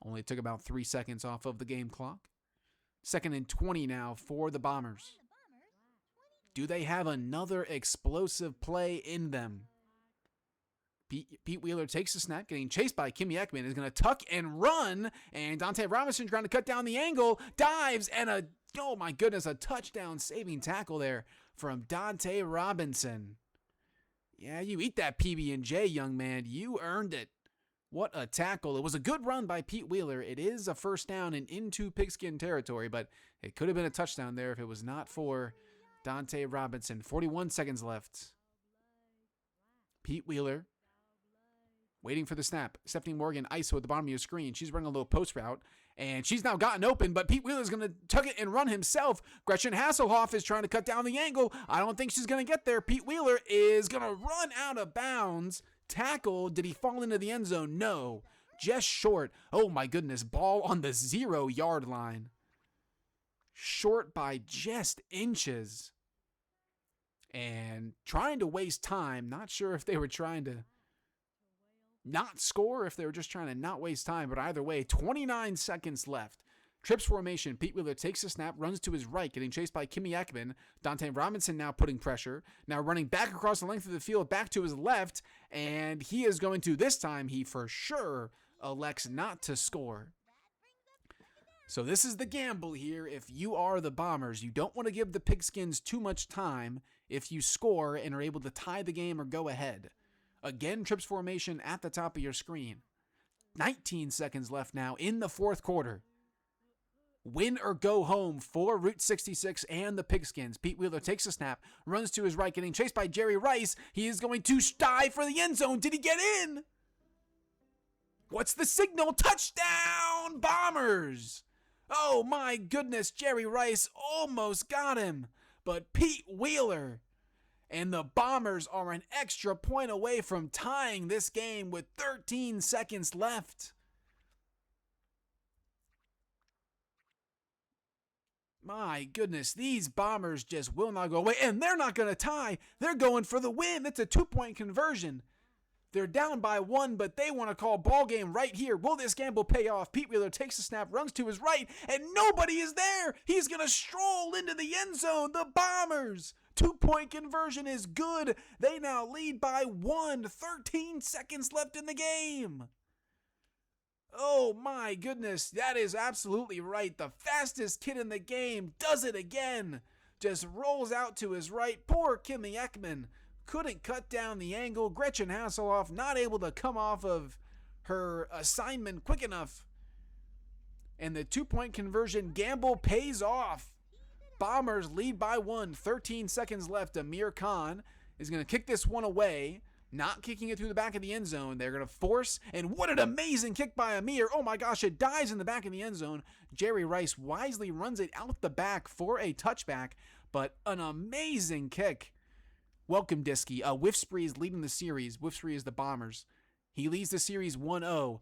Only took about 3 seconds off of the game clock. 2nd and 20 now for the Bombers. Do they have another explosive play in them? Pete Wheeler takes the snap, getting chased by Kimmy Ekman, is going to tuck and run, and Dante Robinson trying to cut down the angle, dives, and oh my goodness, a touchdown saving tackle there from Dante Robinson. Yeah, you eat that PB&J, young man. You earned it. What a tackle. It was a good run by Pete Wheeler. It is a first down and into Pigskin territory, but it could have been a touchdown there if it was not for Dante Robinson. 41 seconds left. Pete Wheeler waiting for the snap. Stephanie Morgan, ISO at the bottom of your screen. She's running a little post route, and she's now gotten open, but Pete Wheeler's going to tuck it and run himself. Gretchen Hasselhoff is trying to cut down the angle. I don't think she's going to get there. Pete Wheeler is going to run out of bounds. Tackle. Did he fall into the end zone? No. Just short. Oh my goodness. Ball on the 0-yard line. Short by just inches. And trying to waste time. Not sure if they were trying to not score, if they were just trying to not waste time, but either way, 29 seconds left. Trips formation. Pete Wheeler takes the snap, runs to his right, getting chased by Kimmy Ekman. Dante Robinson now putting pressure. Now running back across the length of the field, back to his left, and he is going to, this time, he for sure elects not to score. So this is the gamble here. If you are the Bombers, you don't want to give the Pigskins too much time if you score and are able to tie the game or go ahead. Again, trips formation at the top of your screen. 19 seconds left now in the fourth quarter. Win or go home for Route 66 and the Pigskins. Pete Wheeler takes a snap, runs to his right, getting chased by Jerry Rice. He is going to dive for the end zone. Did he get in? What's the signal? Touchdown, Bombers! Oh my goodness, Jerry Rice almost got him. But Pete Wheeler and the Bombers are an extra point away from tying this game with 13 seconds left. My goodness, these Bombers just will not go away, and they're not going to tie. They're going for the win. It's a 2-point conversion. They're down by 1, but they want to call ball game right here. Will this gamble pay off? Pete Wheeler takes the snap, runs to his right, and nobody is there. He's going to stroll into the end zone. The Bombers. 2-point conversion is good. They now lead by 1. 13 seconds left in the game. Oh my goodness, that is absolutely right. The fastest kid in the game does it again. just rolls out to his right. Poor Kimi Ekman couldn't cut down the angle. Gretchen Hasselhoff not able to come off of her assignment quick enough. And the 2-point conversion gamble pays off. Bombers lead by 1, 13 seconds left. Amir Khan is going to kick this one away, not kicking it through the back of the end zone. They're going to force, and what an amazing kick by Amir. Oh my gosh, it dies in the back of the end zone. Jerry Rice wisely runs it out the back for a touchback, but an amazing kick. Welcome, Diskey. Whiffspree is leading the series. Whiffspree is the Bombers. He leads the series 1-0.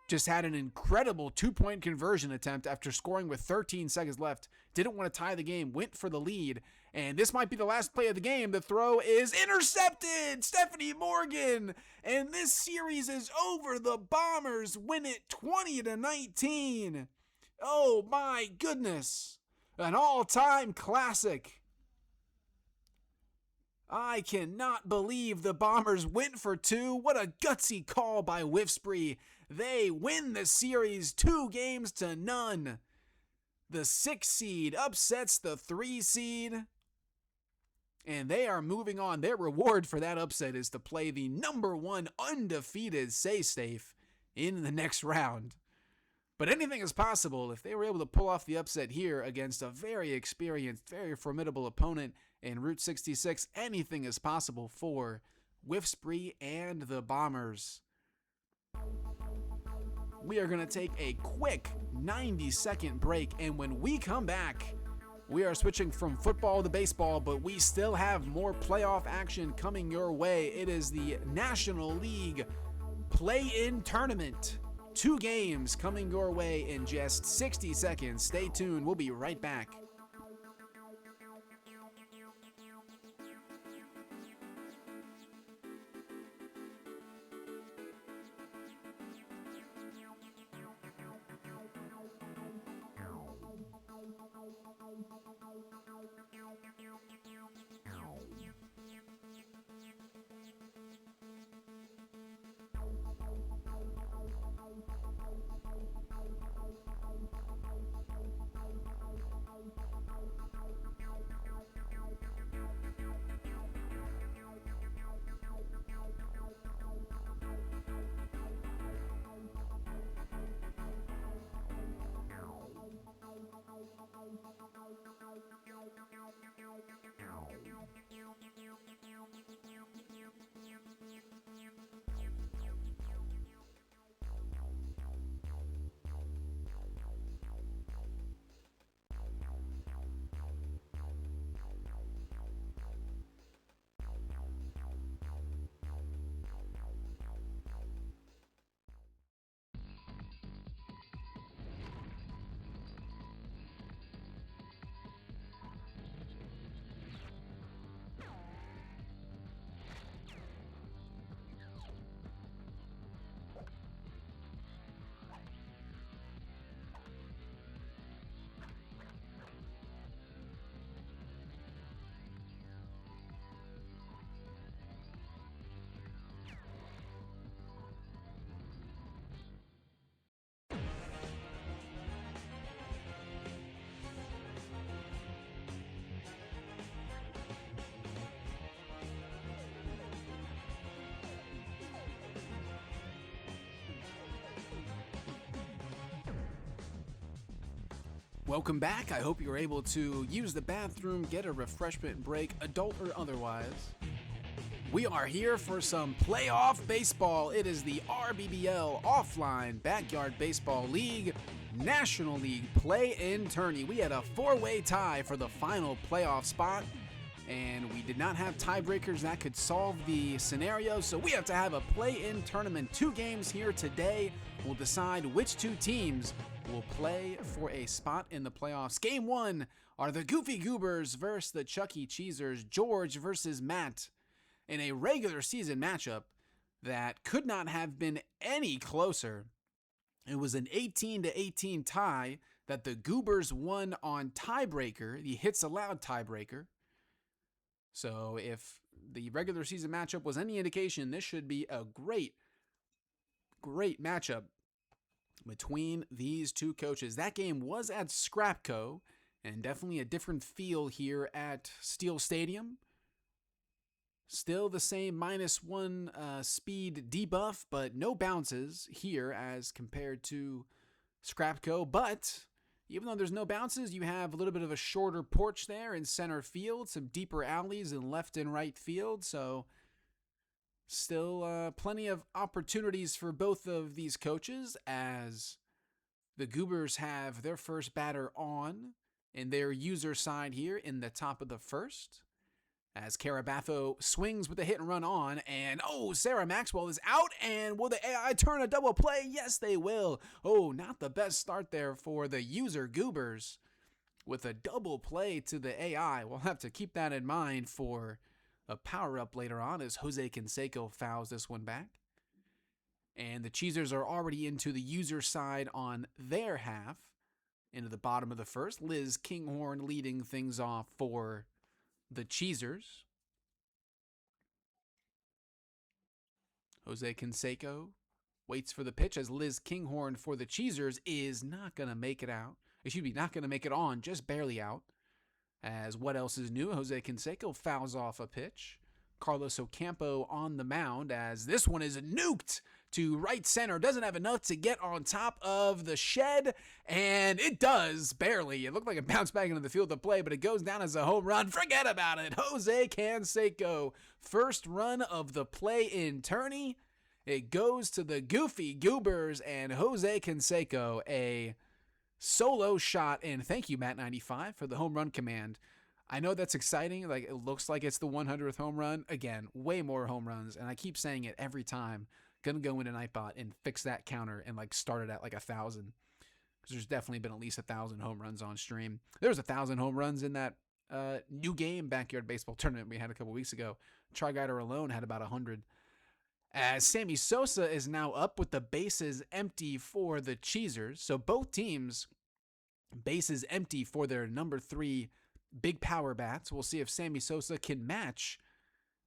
Just had an incredible 2-point conversion attempt after scoring with 13 seconds left. Didn't want to tie the game, went for the lead. And this might be the last play of the game. The throw is intercepted! Stephanie Morgan! And this series is over. The Bombers win it 20-19. Oh my goodness. An all-time classic. I cannot believe the Bombers went for 2. What a gutsy call by Whiffspree. They win the series 2-0. The 6 seed upsets the 3 seed. And they are moving on. Their reward for that upset is to play the #1 undefeated Safe in the next round. But anything is possible if they were able to pull off the upset here against a very experienced, very formidable opponent in Route 66. Anything is possible for Whiffspree and the Bombers. We are going to take a quick 90-second break, and when we come back, we are switching from football to baseball, but we still have more playoff action coming your way. It is the National League Play-In Tournament. 2 games coming your way in just 60 seconds. Stay tuned. We'll be right back. Welcome back. I hope you're able to use the bathroom, get a refreshment break, adult or otherwise. We are here for some playoff baseball. It is the RBBL Offline Backyard Baseball League National League Play-In Tourney. We had a 4-way tie for the final playoff spot, and we did not have tiebreakers that could solve the scenario, so we have to have a play-in tournament. 2 games here today will decide which 2 teams will play for a spot in the playoffs. Game 1 are the Goofy Goobers versus the Chuck E. Cheesers, George versus Matt, in a regular season matchup that could not have been any closer. It was an 18-18 tie that the Goobers won on tiebreaker, the hits allowed tiebreaker. So if the regular season matchup was any indication, this should be a great matchup between these 2 coaches. That game was at Scrapco, And definitely a different feel here at Steel Stadium. Still the same -1 speed debuff, but no bounces here as compared to Scrapco. But even though there's no bounces, you have a little bit of a shorter porch there in center field, some deeper alleys in left and right field. So still plenty of opportunities for both of these coaches as the Goobers have their first batter on in their user side here in the top of the first. As Carabatho swings with a hit and run on, and Sarah Maxwell is out, and will the AI turn a double play? Yes, they will. Not the best start there for the user Goobers with a double play to the AI. We'll have to keep that in mind for a power-up later on as Jose Canseco fouls this one back. And the Cheesers are already into the user side on their half, into the bottom of the first. Liz Kinghorn leading things off for the Cheesers. Jose Canseco waits for the pitch as Liz Kinghorn for the Cheesers is not going to make it out. Not going to make it on, just barely out. As what else is new? Jose Canseco fouls off a pitch. Carlos Ocampo on the mound as this one is nuked to right center. Doesn't have enough to get on top of the shed, and it does, barely. It looked like it bounced back into the field of play, but it goes down as a home run. Forget about it. Jose Canseco, first run of the play in tourney. It goes to the Goofy Goobers, and Jose Canseco, a solo shot, and thank you, Matt95, for the home run command. I know that's exciting. Like, it looks like it's the 100th home run. Again, way more home runs, and I keep saying it every time. Gonna go into Nightbot and fix that counter and start it at 1,000, because there's definitely been at least 1,000 home runs on stream. There was 1,000 home runs in that new game backyard baseball tournament we had a couple weeks ago. Tri-Guider alone had about 100. As Sammy Sosa is now up with the bases empty for the Cheesers. So both teams bases empty for their number 3 big power bats. We'll see if Sammy Sosa can match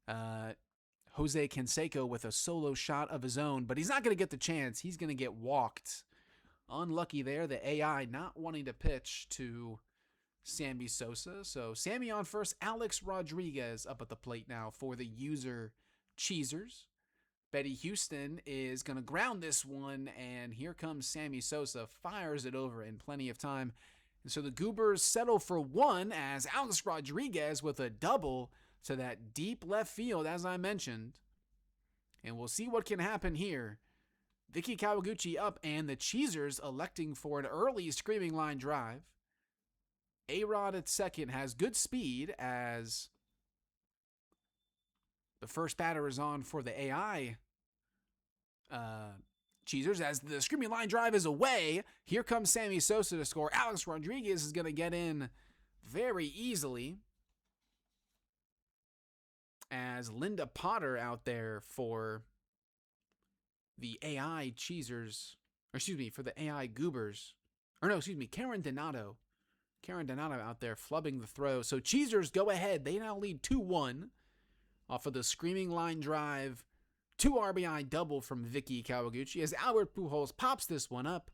Jose Canseco with a solo shot of his own, but he's not going to get the chance. He's going to get walked. Unlucky there, the AI not wanting to pitch to Sammy Sosa. So Sammy on first, Alex Rodriguez up at the plate now for the user Cheesers. Betty Houston is going to ground this one, and here comes Sammy Sosa, fires it over in plenty of time. And so the Goobers settle for one as Alex Rodriguez with a double to that deep left field, as I mentioned. And we'll see what can happen here. Vicky Kawaguchi up, and the Cheesers electing for an early screaming line drive. A-Rod at second has good speed as the first batter is on for the AI Cheesers as the screaming line drive is away. Here comes Sammy Sosa to score. Alex Rodriguez is going to get in very easily as Linda Potter out there for the AI Cheesers, for the AI Goobers. Karen Donato. Karen Donato out there flubbing the throw. So Cheesers go ahead. They now lead 2-1 off of the screaming line drive. 2 RBI double from Vicky Kawaguchi as Albert Pujols pops this one up.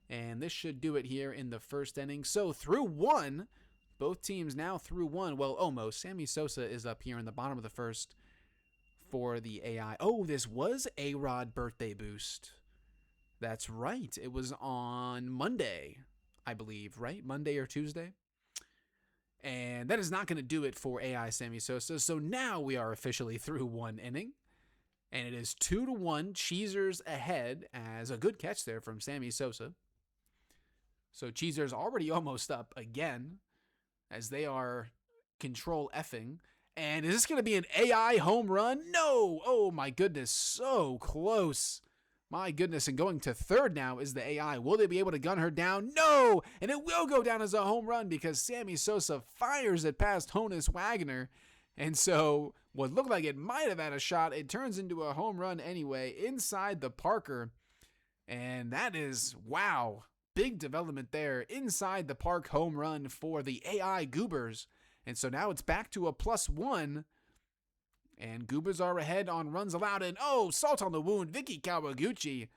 And this should do it here in the first inning. So through 1, both teams now through 1. Well, almost. Sammy Sosa is up here in the bottom of the first for the AI. This was A-Rod birthday boost. That's right. It was on Monday, I believe, right? Monday or Tuesday. And that is not going to do it for AI Sammy Sosa. So now we are officially through 1 inning. And it is 2-1, Cheesers ahead, as a good catch there from Sammy Sosa. So Cheesers already almost up again as they are control effing. And is this going to be an AI home run? No! Oh my goodness, so close. My goodness, and going to third now is the AI. Will they be able to gun her down? No! And it will go down as a home run because Sammy Sosa fires it past Honus Wagner. And so what looked like it might have had a shot, it turns into a home run anyway inside the Parker. And that is, wow, big development there. Inside the park home run for the AI Goobers. And so now it's back to a +1. And Goobers are ahead on runs allowed. And salt on the wound. Vicky Kawaguchi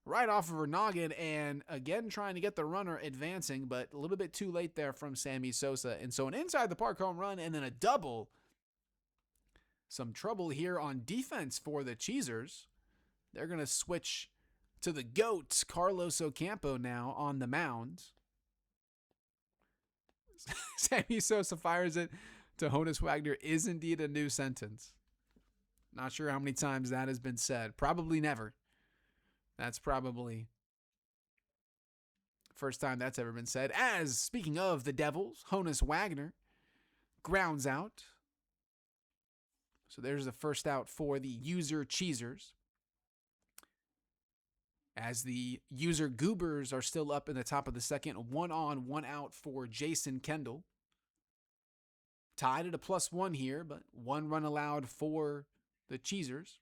right off of her noggin, and again trying to get the runner advancing, but a little bit too late there from Sammy Sosa. And so an inside the park home run and then a double. Some trouble here on defense for the Cheesers. They're going to switch to the GOAT, Carlos Ocampo, now on the mound. Sammy Sosa fires it to Honus Wagner is indeed a new sentence. Not sure how many times that has been said. Probably never. That's probably first time that's ever been said. As, speaking of the Devils, Honus Wagner grounds out. So there's the first out for the user Cheesers. As the user Goobers are still up in the top of the second. 1 on, 1 out for Jason Kendall. Tied at a +1 here, but 1 run allowed for the Cheesers.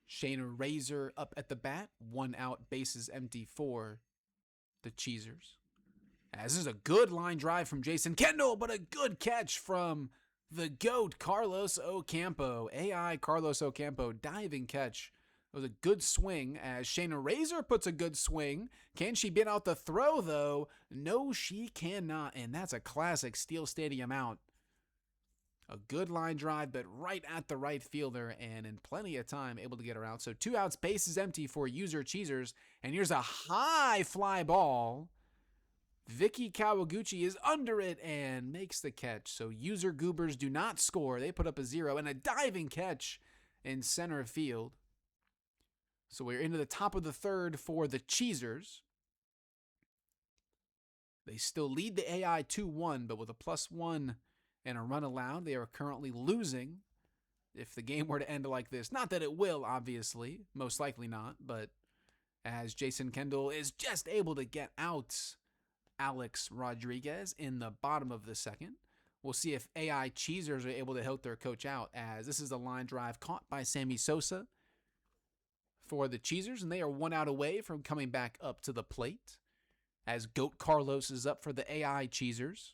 Shayna Razor up at the bat. 1 out, bases empty for the Cheesers. As this is a good line drive from Jason Kendall, but a good catch from the GOAT, Carlos Ocampo. AI Carlos Ocampo, diving catch. It was a good swing as Shayna Razor puts a good swing. Can she beat out the throw, though? No, she cannot, and that's a classic Steel Stadium out. A good line drive, but right at the right fielder, and in plenty of time able to get her out. So 2 outs, bases empty for user Cheesers, and here's a high fly ball. Vicky Kawaguchi is under it and makes the catch. So user Goobers do not score. They put up a 0 and a diving catch in center field. So we're into the top of the third for the Cheesers. They still lead the AI 2-1, but with a +1 and a run allowed, they are currently losing. If the game were to end like this, not that it will, obviously, most likely not, but as Jason Kendall is just able to get out Alex Rodriguez in the bottom of the second. We'll see if AI Cheesers are able to help their coach out, as this is a line drive caught by Sammy Sosa for the Cheesers, and they are 1 out away from coming back up to the plate as GOAT Carlos is up for the AI Cheesers.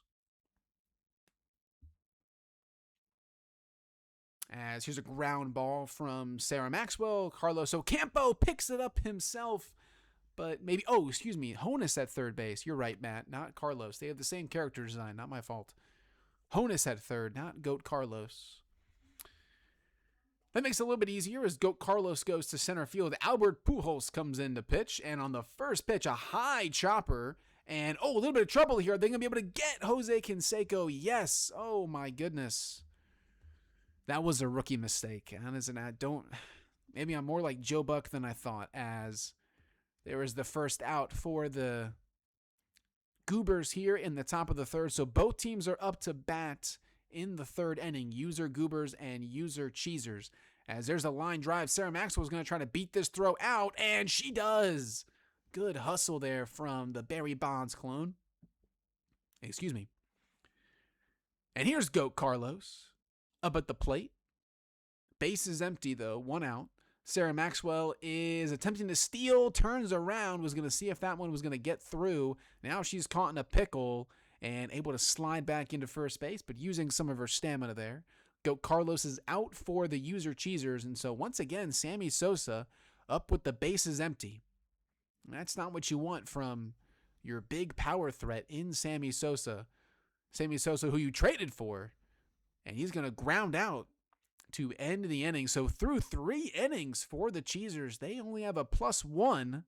As here's a ground ball from Sarah Maxwell. Carlos Ocampo picks it up himself. But maybe, Honus at third base. You're right, Matt, not Carlos. They have the same character design, not my fault. Honus at third, not GOAT Carlos. That makes it a little bit easier as GOAT Carlos goes to center field. Albert Pujols comes in to pitch, and on the first pitch, a high chopper. And, a little bit of trouble here. Are they going to be able to get Jose Canseco? Yes. Oh, my goodness. That was a rookie mistake. Maybe I'm more like Joe Buck than I thought, as there was the first out for the Goobers here in the top of the third. So both teams are up to bat in the third inning. User Goobers and user Cheesers. As there's a line drive, Sarah Maxwell's going to try to beat this throw out, and she does. Good hustle there from the Barry Bonds clone. Excuse me. And here's GOAT Carlos up at the plate. Base is empty, though. 1 out. Sarah Maxwell is attempting to steal, turns around, was going to see if that one was going to get through. Now she's caught in a pickle and able to slide back into first base, but using some of her stamina there. GOAT Carlos is out for the user Cheesers, and so once again, Sammy Sosa up with the bases empty. That's not what you want from your big power threat in Sammy Sosa. Sammy Sosa, who you traded for, and he's going to ground out to end the inning. So through 3 innings for the Cheesers, they only have a +1,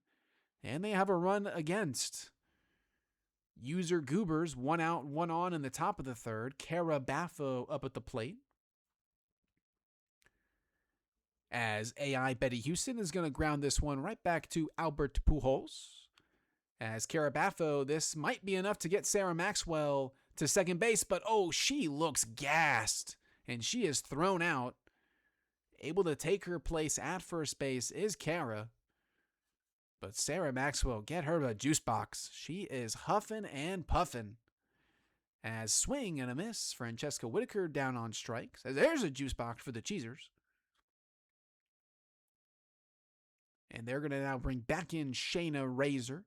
and they have a run against. User Goobers, 1 out, 1 on in the top of the third. Cara Baffo up at the plate. As AI Betty Houston is going to ground this one right back to Albert Pujols. As Cara Baffo, this might be enough to get Sarah Maxwell to second base, but she looks gassed. And she is thrown out. Able to take her place at first base is Cara. But Sarah Maxwell, get her a juice box. She is huffing and puffing. As swing and a miss, Francesca Whitaker down on strikes. As there's a juice box for the Cheesers. And they're going to now bring back in Shayna Razor.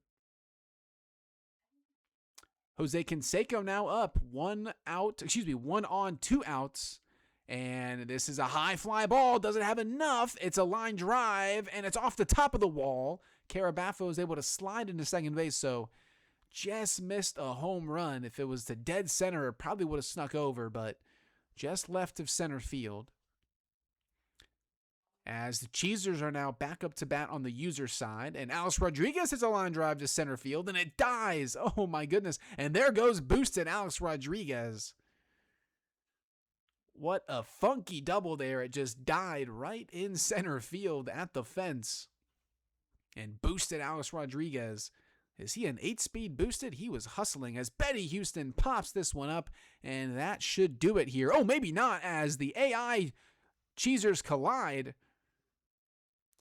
Jose Canseco now up. 1 on, 2 outs. And this is a high fly ball. Doesn't have enough. It's a line drive, and it's off the top of the wall. Carabafo is able to slide into second base, so just missed a home run. If it was to dead center, it probably would have snuck over, but just left of center field. As the Cheesers are now back up to bat on the user side, and Alex Rodriguez hits a line drive to center field, and it dies. Oh my goodness. And there goes boosted Alex Rodriguez. What a funky double there. It just died right in center field at the fence. And boosted Alex Rodriguez. Is he an 8-speed boosted? He was hustling as Betty Houston pops this one up, and that should do it here. Oh, maybe not, as the AI Cheesers collide.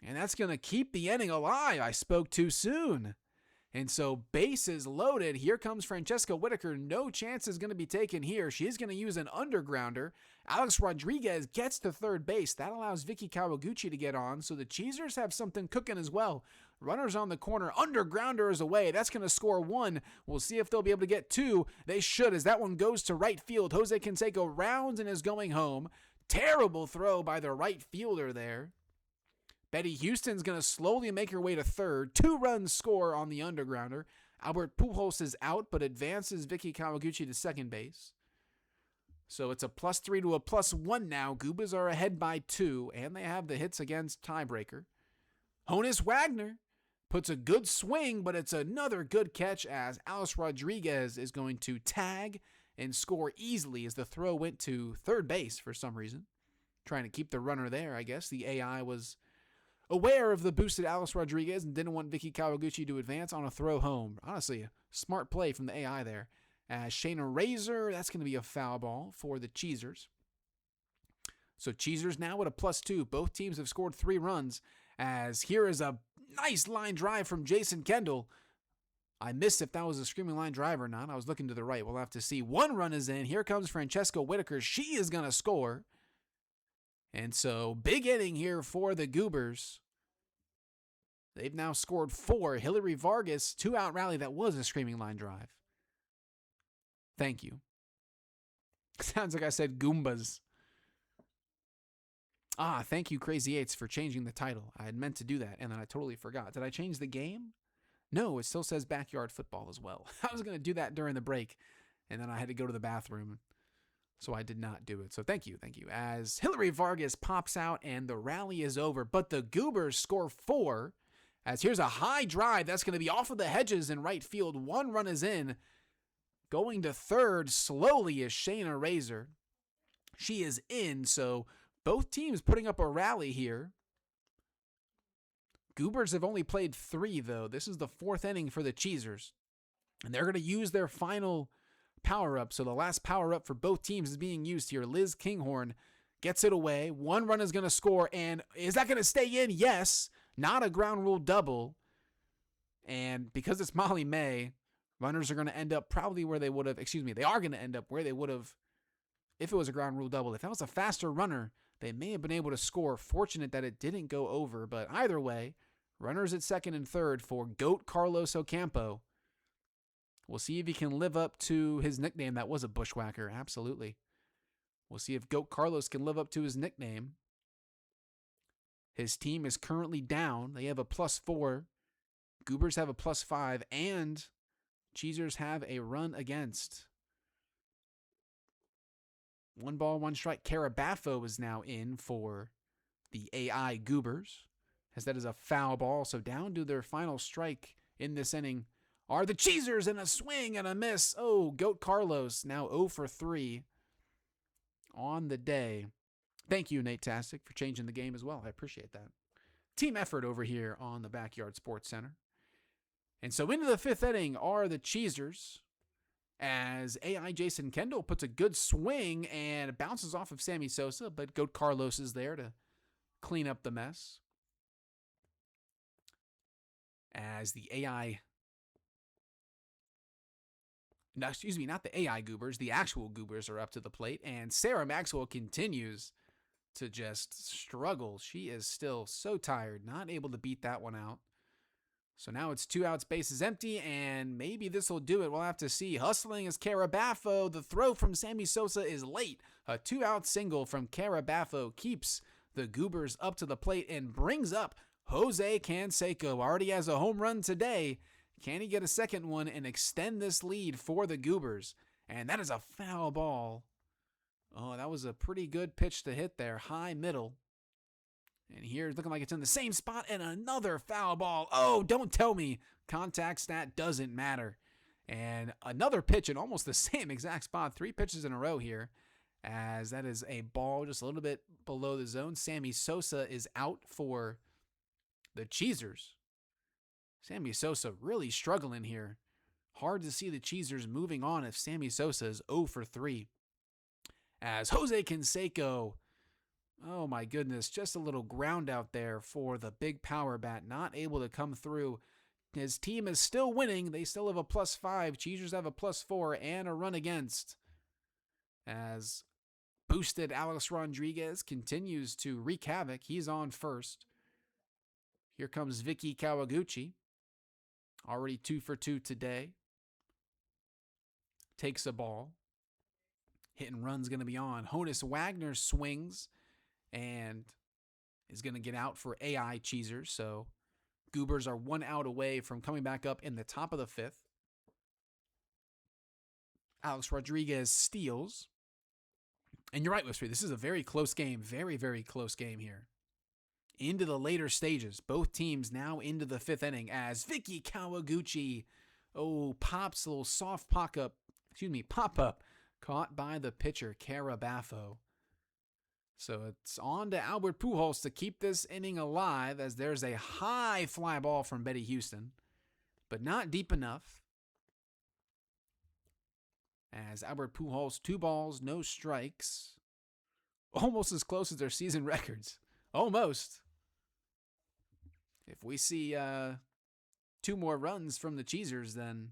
And that's going to keep the inning alive. I spoke too soon. And so bases loaded. Here comes Francesca Whitaker. No chance is going to be taken here. She is going to use an undergrounder. Alex Rodriguez gets to third base. That allows Vicky Kawaguchi to get on. So the Cheesers have something cooking as well. Runners on the corner. Undergrounder is away. That's going to score one. We'll see if they'll be able to get two. They should, as that one goes to right field. Jose Canseco rounds and is going home. Terrible throw by the right fielder there. Betty Houston's going to slowly make her way to third. 2-run score on the undergrounder. Albert Pujols is out, but advances Vicky Kawaguchi to second base. So it's a +3 to a +1 now. Goobas are ahead by 2, and they have the hits against tiebreaker. Honus Wagner puts a good swing, but it's another good catch as Alex Rodriguez is going to tag and score easily as the throw went to third base for some reason. Trying to keep the runner there, I guess. The AI was aware of the boosted Alex Rodriguez and didn't want Vicky Kawaguchi to advance on a throw home. Honestly, a smart play from the AI there. As Shayna Razor, that's going to be a foul ball for the Cheesers. So Cheesers now at a +2. Both teams have scored 3 runs. As here is a nice line drive from Jason Kendall. I missed if that was a screaming line drive or not. I was looking to the right. We'll have to see. 1 run is in. Here comes Francesca Whitaker. She is going to score. And so, big inning here for the Goobers. They've now scored 4. Hillary Vargas, 2-out rally. That was a screaming line drive. Thank you. Sounds like I said Goombas. Thank you, Crazy Eights, for changing the title. I had meant to do that, and then I totally forgot. Did I change the game? No, it still says Backyard Football as well. I was going to do that during the break, and then I had to go to the bathroom. So I did not do it. So thank you. As Hillary Vargas pops out and the rally is over, but the Goobers score 4. As here's a high drive that's going to be off of the hedges in right field. 1 run is in. Going to third slowly is Shayna Razor. She is in, so both teams putting up a rally here. Goobers have only played 3, though. This is the 4th inning for the Cheesers. And they're going to use their final power-up. So the last power-up for both teams is being used here. Liz Kinghorn gets it away. 1 run is going to score. And is that going to stay in? Yes. Not a ground rule double. And because it's Molly May, runners are going to end up probably where they would have, they are going to end up where they would have if it was a ground rule double. If that was a faster runner, they may have been able to score. Fortunate that it didn't go over. But either way, runners at second and third for GOAT Carlos Ocampo. We'll see if he can live up to his nickname. That was a bushwhacker, absolutely. We'll see if GOAT Carlos can live up to his nickname. His team is currently down. They have a +4. Goobers have a +5. And Cheesers have a run against. 1 ball, 1 strike. Carabafo is now in for the AI Goobers, as that is a foul ball. So down to their final strike in this inning are the Cheesers, in a swing and a miss. Oh, GOAT Carlos now 0 for 3 on the day. Thank you, Nate Tastic, for changing the game as well. I appreciate that. Team effort over here on the Backyard Sports Center. And so into the 5th inning are the Cheesers, as AI Jason Kendall puts a good swing and it bounces off of Sammy Sosa, but GOAT Carlos is there to clean up the mess. As the AI... No, excuse me, not the AI Goobers. The actual Goobers are up to the plate, and Sarah Maxwell continues to just struggle. She is still so tired, not able to beat that one out. So now it's 2 outs, bases empty, and maybe this will do it. We'll have to see. Hustling is Carabaffo. The throw from Sammy Sosa is late. A 2-out single from Carabaffo keeps the Goobers up to the plate and brings up Jose Canseco. Already has a home run today. Can he get a second one and extend this lead for the Goobers? And that is a foul ball. Oh, that was a pretty good pitch to hit there. High middle. And here it's looking like it's in the same spot, and another foul ball. Oh, don't tell me contact stat doesn't matter. And another pitch in almost the same exact spot. 3 pitches in a row here, as that is a ball just a little bit below the zone. Sammy Sosa is out for the Cheesers. Sammy Sosa really struggling here. Hard to see the Cheesers moving on if Sammy Sosa is 0 for 3. As Jose Canseco, oh my goodness, just a little ground out there for the big power bat, not able to come through. His team is still winning. They still have a +5. Cheesers have a +4 and a run against. As boosted Alex Rodriguez continues to wreak havoc. He's on first. Here comes Vicky Kawaguchi. Already 2 for 2 today. Takes a ball. Hit and run's going to be on. Honus Wagner swings and is going to get out for AI Cheesers. So Goobers are 1 out away from coming back up in the top of the 5th. Alex Rodriguez steals. And you're right, Whiffspree. This is a very close game. Very, very close game here. Into the later stages. Both teams now into the 5th inning as Vicky Kawaguchi, pops a little soft pop-up, caught by the pitcher, Carabaffo. So it's on to Albert Pujols to keep this inning alive as there's a high fly ball from Betty Houston, but not deep enough. As Albert Pujols, 2 balls, no strikes. Almost as close as their season records. Almost. If we see 2 more runs from the Cheesers, then...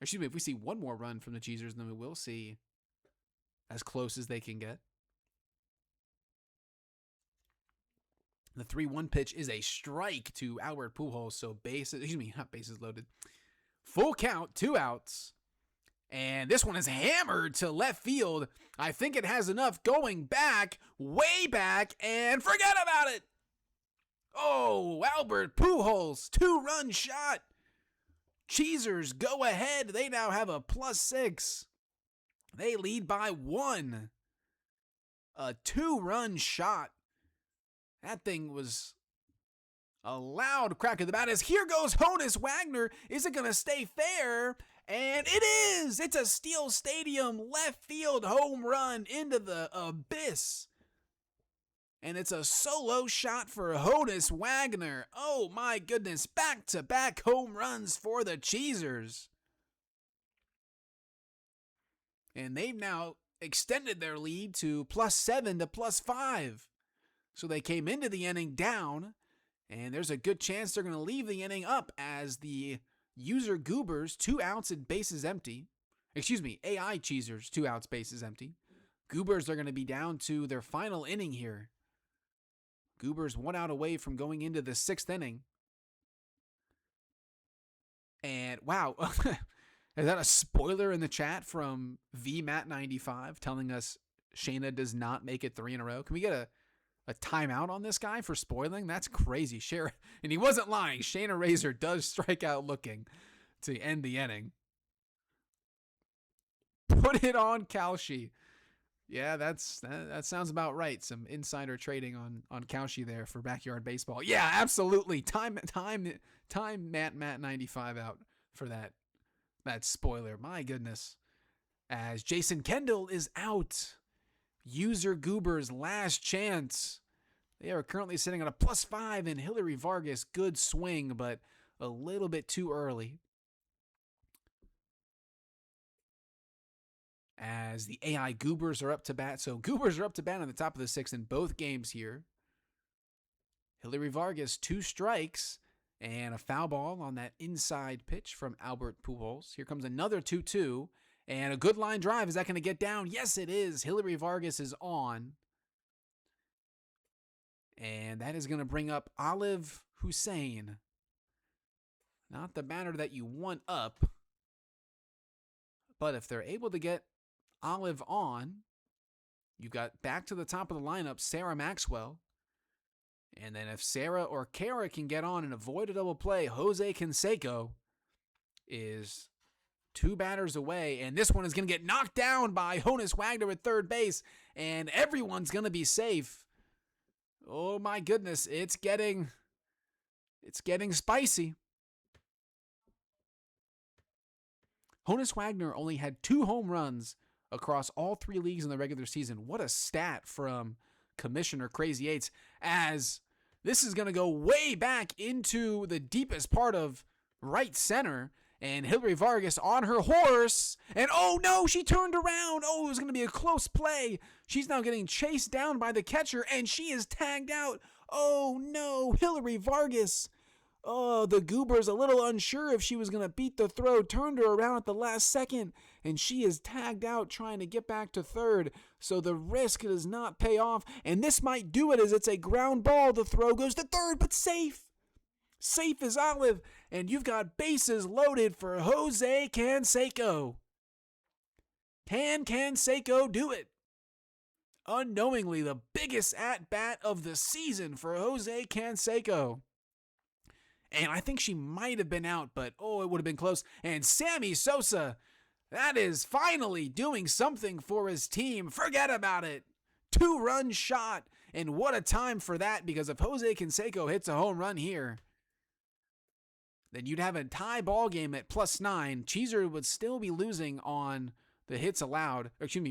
if we see 1 more run from the Cheesers, then we will see as close as they can get. The 3-1 pitch is a strike to Albert Pujols, so not bases loaded. Full count, 2 outs. And this one is hammered to left field. I think it has enough going back, way back, and forget about it. Oh, Albert Pujols, 2-run shot. Cheesers go ahead. They now have a +6. They lead by 1. A 2-run shot. That thing was a loud crack of the bat. As here goes Honus Wagner. Is it going to stay fair? And it is. It's a Steel Stadium left field home run into the abyss. And it's a solo shot for Honus Wagner. Oh my goodness. Back-to-back home runs for the Cheesers. And they've now extended their lead to +7 to +5. So they came into the inning down. And there's a good chance they're going to leave the inning up as the user Goobers, 2 outs and bases empty. AI Cheesers, 2 outs, bases empty. Goobers are going to be down to their final inning here. Goobers 1 out away from going into the 6th inning. And wow, is that a spoiler in the chat from VMatt95 telling us Shayna does not make it 3 in a row? Can we get a timeout on this guy for spoiling? That's crazy. And he wasn't lying. Shayna Razor does strike out looking to end the inning. Put it on Kalshi. Yeah, that sounds about right. Some insider trading on Kalshi there for Backyard Baseball. Yeah, absolutely. Time Matt95 out for that spoiler. My goodness. As Jason Kendall is out. User Goobers last chance. They are currently sitting at a +5, and Hillary Vargas, good swing, but a little bit too early. As the AI Goobers are up to bat. So Goobers are up to bat on the top of the 6th in both games here. Hillary Vargas, 2 strikes and a foul ball on that inside pitch from Albert Pujols. Here comes another 2-2 and a good line drive. Is that going to get down? Yes, it is. Hillary Vargas is on. And that is going to bring up Olive Hussein. Not the batter that you want up. But if they're able to get Olive on, you've got back to the top of the lineup, Sarah Maxwell. And then if Sarah or Kara can get on and avoid a double play, Jose Canseco is 2 batters away. And this one is going to get knocked down by Honus Wagner at third base. And everyone's going to be safe. Oh my goodness, it's getting spicy. Honus Wagner only had 2 home runs across all 3 leagues in the regular season. What a stat from Commissioner Crazy Eights, as this is going to go way back into the deepest part of right center. And Hillary Vargas on her horse. And oh no, she turned around. Oh, it was going to be a close play. She's now getting chased down by the catcher, and she is tagged out. Oh no, Hillary Vargas. Oh, the Goober's a little unsure if she was going to beat the throw, turned her around at the last second, and she is tagged out trying to get back to third. So the risk does not pay off, and this might do it as it's a ground ball. The throw goes to third, but safe. Safe as Olive, and you've got bases loaded for Jose Canseco. Can Canseco do it? Unknowingly, the biggest at-bat of the season for Jose Canseco. And I think she might have been out, but it would have been close. And Sammy Sosa, that is finally doing something for his team. Forget about it. 2-run shot. And what a time for that, because if Jose Canseco hits a home run here, then you'd have a tie ball game at +9. Cheeser would still be losing on the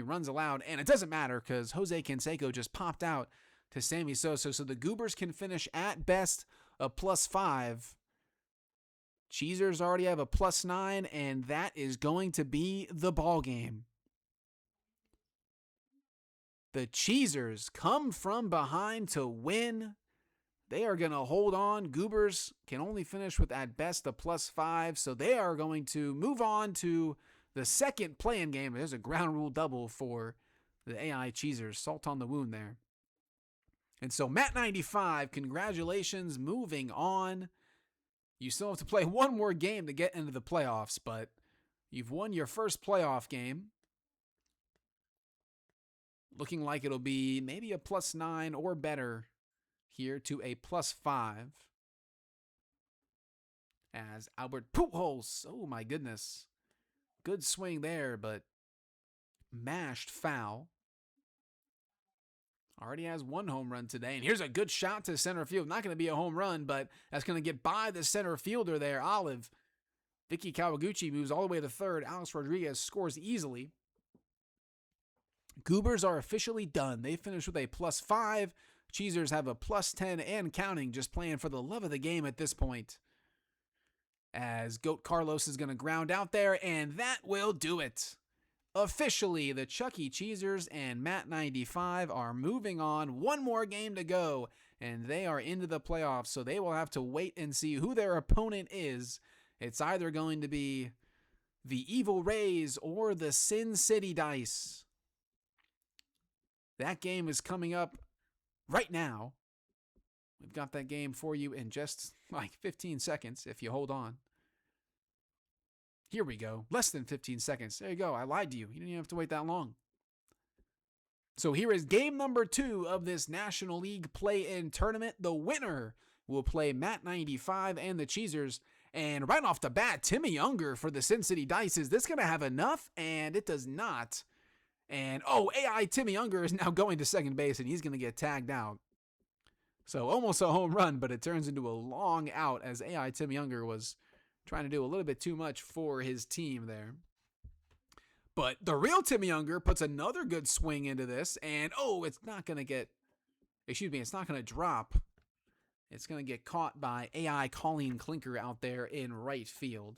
runs allowed. And it doesn't matter because Jose Canseco just popped out to Sammy Sosa. So the Goobers can finish at best a +5. Cheesers already have a +9, and that is going to be the ball game. The Cheesers come from behind to win. They are going to hold on. Goobers can only finish with at best a +5, so they are going to move on to the second play-in game. There's a ground rule double for the AI Cheesers. Salt on the wound there. And so Matt 95, congratulations, moving on. You still have to play one more game to get into the playoffs, but you've won your first playoff game. Looking like it'll be maybe a +9 or better here to a +5. As Albert Pujols, oh my goodness. Good swing there, but mashed foul. Already has 1 home run today. And here's a good shot to center field. Not going to be a home run, but that's going to get by the center fielder there, Olive. Vicky Kawaguchi moves all the way to third. Alex Rodriguez scores easily. Goobers are officially done. They finish with a +5. Cheesers have a +10 and counting, just playing for the love of the game at this point. As Goat Carlos is going to ground out there, and that will do it. Officially, the Chucky Cheesers and Matt 95 are moving on. 1 more game to go, and they are into the playoffs, so they will have to wait and see who their opponent is. It's either going to be the Evil Rays or the Sin City Dice. That game is coming up right now. We've got that game for you in just like 15 seconds if you hold on. Here we go. Less than 15 seconds. There you go. I lied to you. You didn't even have to wait that long. So here is game number 2 of this National League play-in tournament. The winner will play Matt 95 and the Cheesers. And right off the bat, Timmy Unger for the Sin City Dice. Is this going to have enough? And it does not. And AI Timmy Unger is now going to second base, and he's going to get tagged out. So almost a home run, but it turns into a long out as AI Timmy Unger was trying to do a little bit too much for his team there. But the real Timmy Unger puts another good swing into this, and it's not going to drop. It's going to get caught by AI Colleen Clinker out there in right field.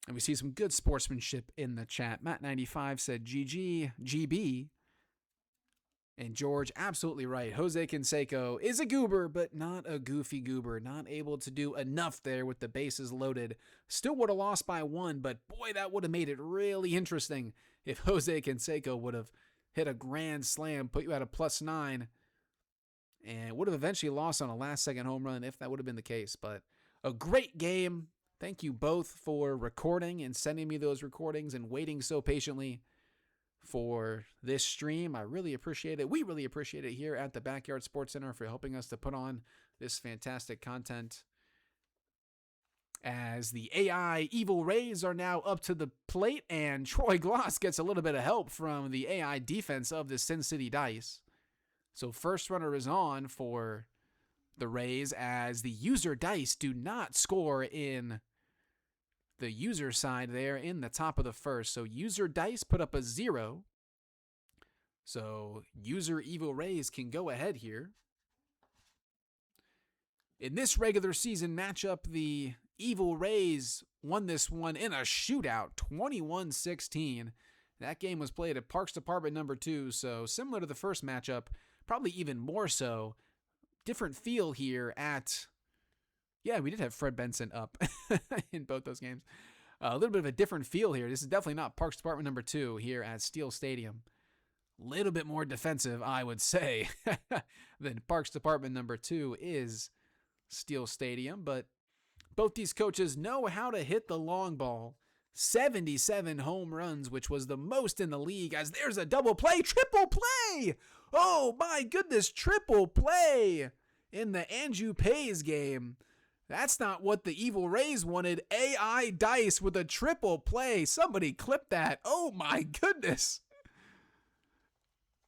And we see some good sportsmanship in the chat. Matt95 said GG, GB. And George, absolutely right. Jose Canseco is a goober, but not a goofy goober. Not able to do enough there with the bases loaded. Still would have lost by 1, but boy, that would have made it really interesting if Jose Canseco would have hit a grand slam, put you at a +9, and would have eventually lost on a last-second home run if that would have been the case. But a great game. Thank you both for recording and sending me those recordings and waiting so patiently for this stream. I really appreciate it. We really appreciate it here at the Backyard Sports Center for helping us to put on this fantastic content. As the AI Evil Rays are now up to the plate, and Troy Gloss gets a little bit of help from the AI defense of the Sin City Dice. So first runner is on for the Rays as the user dice do not score in the user side there in the top of the first. So user dice put up a 0. So user Evil Rays can go ahead here. In this regular season matchup, the Evil Rays won this one in a shootout, 21-16. That game was played at Parks Department number 2, so similar to the first matchup, probably even more so. Different feel here at, yeah, we did have Fred Benson up in both those games. A little bit of a different feel here. This is definitely not Parks Department number 2 here at Steel Stadium. A little bit more defensive, I would say, than Parks Department number 2 is Steel Stadium, but both these coaches know how to hit the long ball. 77 home runs, which was the most in the league, as there's a double play, triple play! Oh my goodness, triple play in the Andrew Pays game. That's not what the Evil Rays wanted. AI Dice with a triple play. Somebody clip that. Oh my goodness.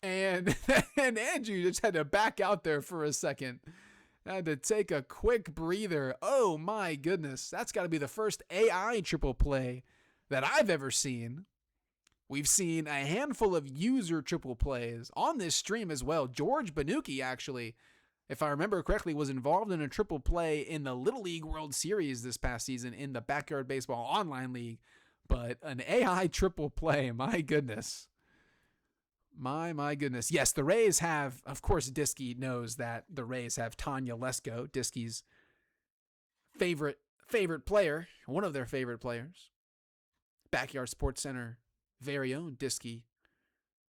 And Andrew just had to back out there for a second. Had to take a quick breather. Oh my goodness. That's got to be the first AI triple play that I've ever seen. We've seen a handful of user triple plays on this stream as well. George Banuki, actually, if I remember correctly, was involved in a triple play in the Little League World Series this past season in the Backyard Baseball Online League. But an AI triple play, my goodness. My goodness. Yes, the Rays have, of course, Diskey knows that the Rays have Tanya Lesko, Diskey's favorite player, one of their favorite players. Backyard Sports Center very own Diskey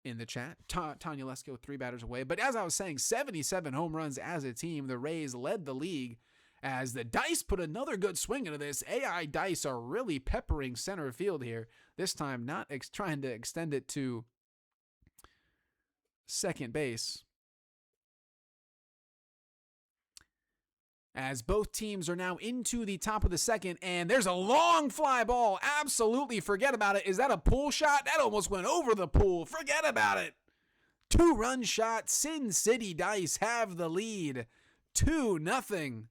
in the chat. Tanya Lesko 3 batters away. But as I was saying, 77 home runs as a team. The Rays led the league as the Dice put another good swing into this. AI Dice are really peppering center field here. This time not trying to extend it to second base. As both teams are now into the top of the second, and there's a long fly ball. Absolutely forget about it. Is that a pull shot? That almost went over the pool. Forget about it. 2-run shot. Sin City Dice have the lead. 2-0.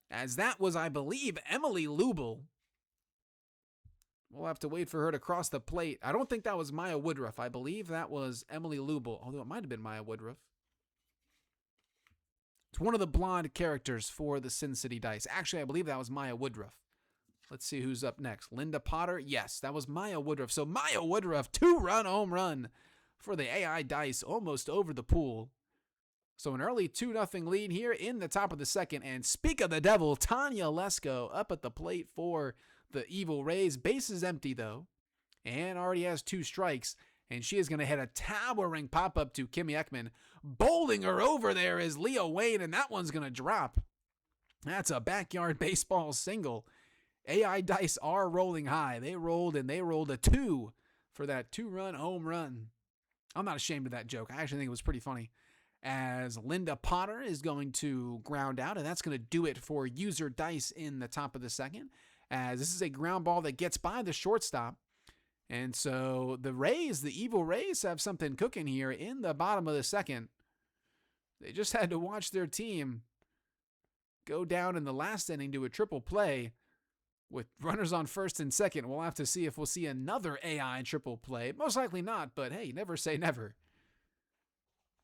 As that was, I believe, Emily Lubel. We'll have to wait for her to cross the plate. I don't think that was Maya Woodruff. I believe that was Emily Lubel, although it might have been Maya Woodruff. It's one of the blonde characters for the Sin City Dice. Actually, I believe that was Maya Woodruff. Let's see who's up next. Linda Potter? Yes, that was Maya Woodruff. So Maya Woodruff, 2-run home run for the AI Dice, almost over the pool. So an early 2-0 lead here in the top of the second. And speak of the devil, Tanya Lesko up at the plate for the Evil Rays. Base is empty, though, and already has 2 strikes. And she is going to hit a towering pop-up to Kimmy Ekman. Bowling her over there is Leo Wayne, and that one's going to drop. That's a Backyard Baseball single. AI Dice are rolling high. They rolled a 2 for that 2-run home run. I'm not ashamed of that joke. I actually think it was pretty funny. As Linda Potter is going to ground out, and that's going to do it for user Dice in the top of the second. As this is a ground ball that gets by the shortstop. And so the Rays, the Evil Rays, have something cooking here in the bottom of the second. They just had to watch their team go down in the last inning to a triple play with runners on first and second. We'll have to see if we'll see another AI triple play. Most likely not, but hey, never say never.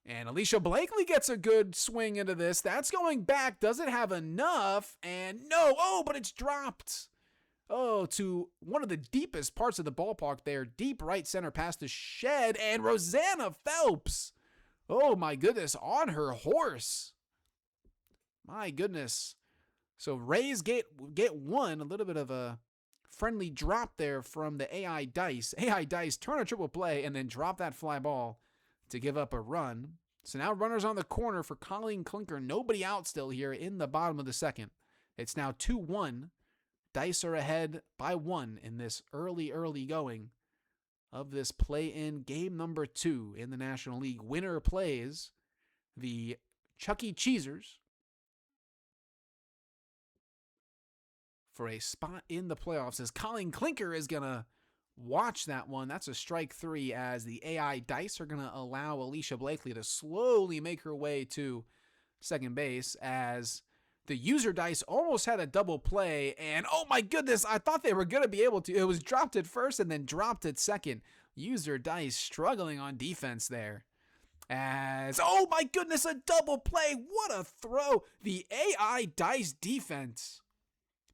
And Alicia Blakely gets a good swing into this. That's going back. Does it have enough? And no. Oh, but it's dropped. Oh, to one of the deepest parts of the ballpark there. Deep right center past the shed. And Rosanna Phelps. Oh, my goodness. On her horse. My goodness. So Rays get one. A little bit of a friendly drop there from the AI Dice. AI Dice turn a triple play and then drop that fly ball to give up a run. So now runners on the corner for Colleen Clinker. Nobody out still here in the bottom of the second. It's now 2-1. Dice are ahead by 1 in this early going of this play-in game number 2 in the National League. Winner plays the Chuck E. Cheesers for a spot in the playoffs, as Colleen Clinker is going to watch that one. That's a strike 3, as the AI Dice are going to allow Alicia Blakely to slowly make her way to second base, as the user Dice almost had a double play, and oh my goodness, I thought they were going to be able to. It was dropped at first and then dropped at second. User Dice struggling on defense there. As, oh my goodness, a double play. What a throw. The AI Dice defense.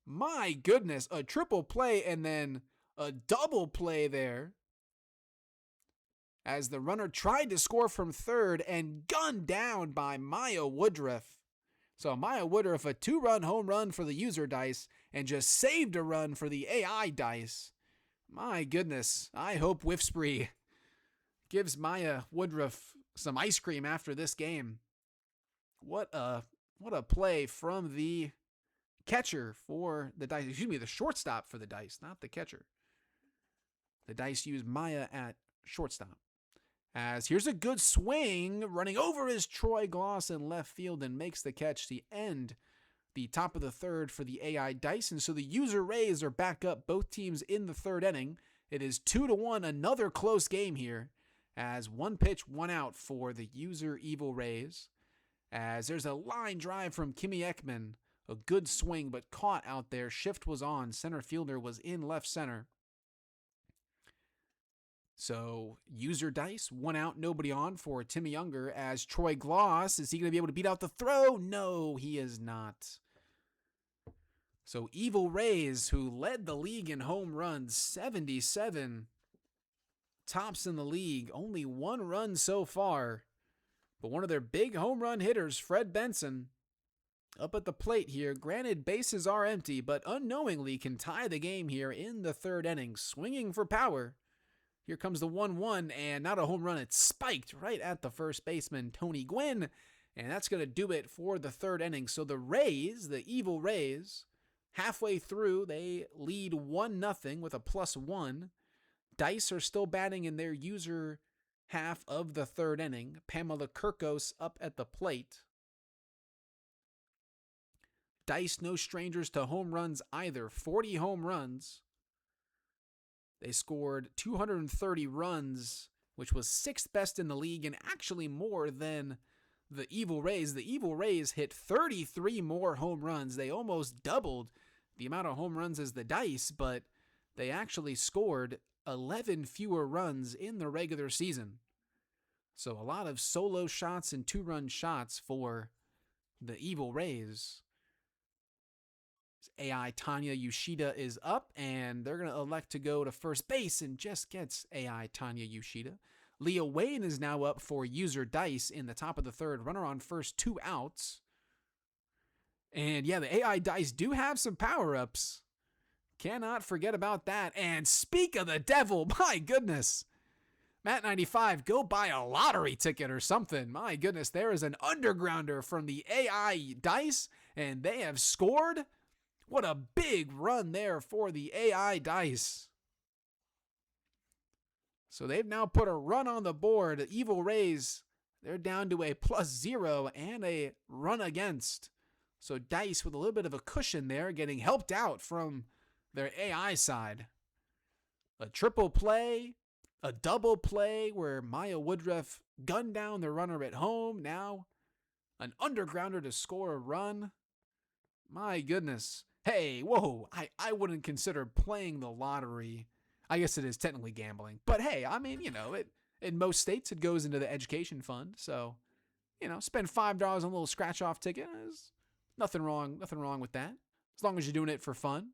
My goodness, a triple play and then a double play there, as the runner tried to score from third and gunned down by Maya Woodruff. So Maya Woodruff, a 2-run home run for the user Dice and just saved a run for the AI Dice. My goodness, I hope Whiffspree gives Maya Woodruff some ice cream after this game. What a play from the catcher for the Dice. Excuse me, the shortstop for the Dice, not the catcher. The Dice use Maya at shortstop. As here's a good swing, running over is Troy Gloss in left field and makes the catch to end the top of the third for the AI Dice. And so the user Rays are back up, both teams in the third inning. It is 2-1, another close game here, as 1 pitch, 1 out for the user Evil Rays. As there's a line drive from Kimmy Ekman, a good swing but caught out there. Shift was on, center fielder was in left center. So, user Dice, 1 out, nobody on for Timmy Younger, as Troy Gloss, is he going to be able to beat out the throw? No, he is not. So, Evil Rays, who led the league in home runs, 77 tops in the league, only 1 run so far. But one of their big home run hitters, Fred Benson, up at the plate here. Granted, bases are empty, but unknowingly can tie the game here in the third inning, swinging for power. Here comes the 1-1, and not a home run. It's spiked right at the first baseman, Tony Gwynn, and that's going to do it for the third inning. So the Rays, the Evil Rays, halfway through, they lead 1-0 with a +1. Dice are still batting in their user half of the third inning. Pamela Kirkos up at the plate. Dice, no strangers to home runs either. 40 home runs. They scored 230 runs, which was 6th best in the league, and actually more than the Evil Rays. The Evil Rays hit 33 more home runs. They almost doubled the amount of home runs as the Dice, but they actually scored 11 fewer runs in the regular season. So a lot of solo shots and 2-run shots for the Evil Rays. AI Tanya Yoshida is up, and they're going to elect to go to first base, and just gets AI Tanya Yoshida. Leah Wayne is now up for user Dice in the top of the third. Runner on first, 2 outs. And yeah, the AI Dice do have some power-ups. Cannot forget about that. And speak of the devil, my goodness. Matt 95, go buy a lottery ticket or something. My goodness, there is an undergrounder from the AI Dice, and they have scored. What a big run there for the AI Dice. So they've now put a run on the board. The Evil Rays, they're down to a +0 and a run against. So Dice with a little bit of a cushion there, getting helped out from their AI side. A triple play, a double play where Maya Woodruff gunned down the runner at home. Now an undergrounder to score a run. My goodness. Hey, whoa, I wouldn't consider playing the lottery. I guess it is technically gambling. But hey, I mean, in most states it goes into the education fund. So, spend $5 on a little scratch-off ticket. There's nothing wrong with that. As long as you're doing it for fun,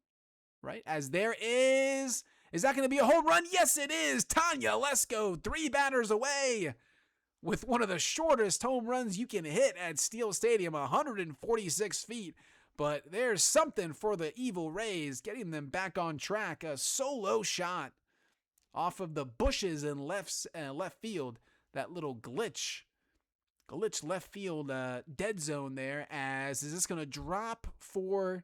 right? As there is that going to be a home run? Yes, it is. Tanya Lesko, 3 batters away with one of the shortest home runs you can hit at Steel Stadium, 146 feet. But there's something for the Evil Rays, getting them back on track. A solo shot off of the bushes in left field. That little glitch left field dead zone there. Is this going to drop for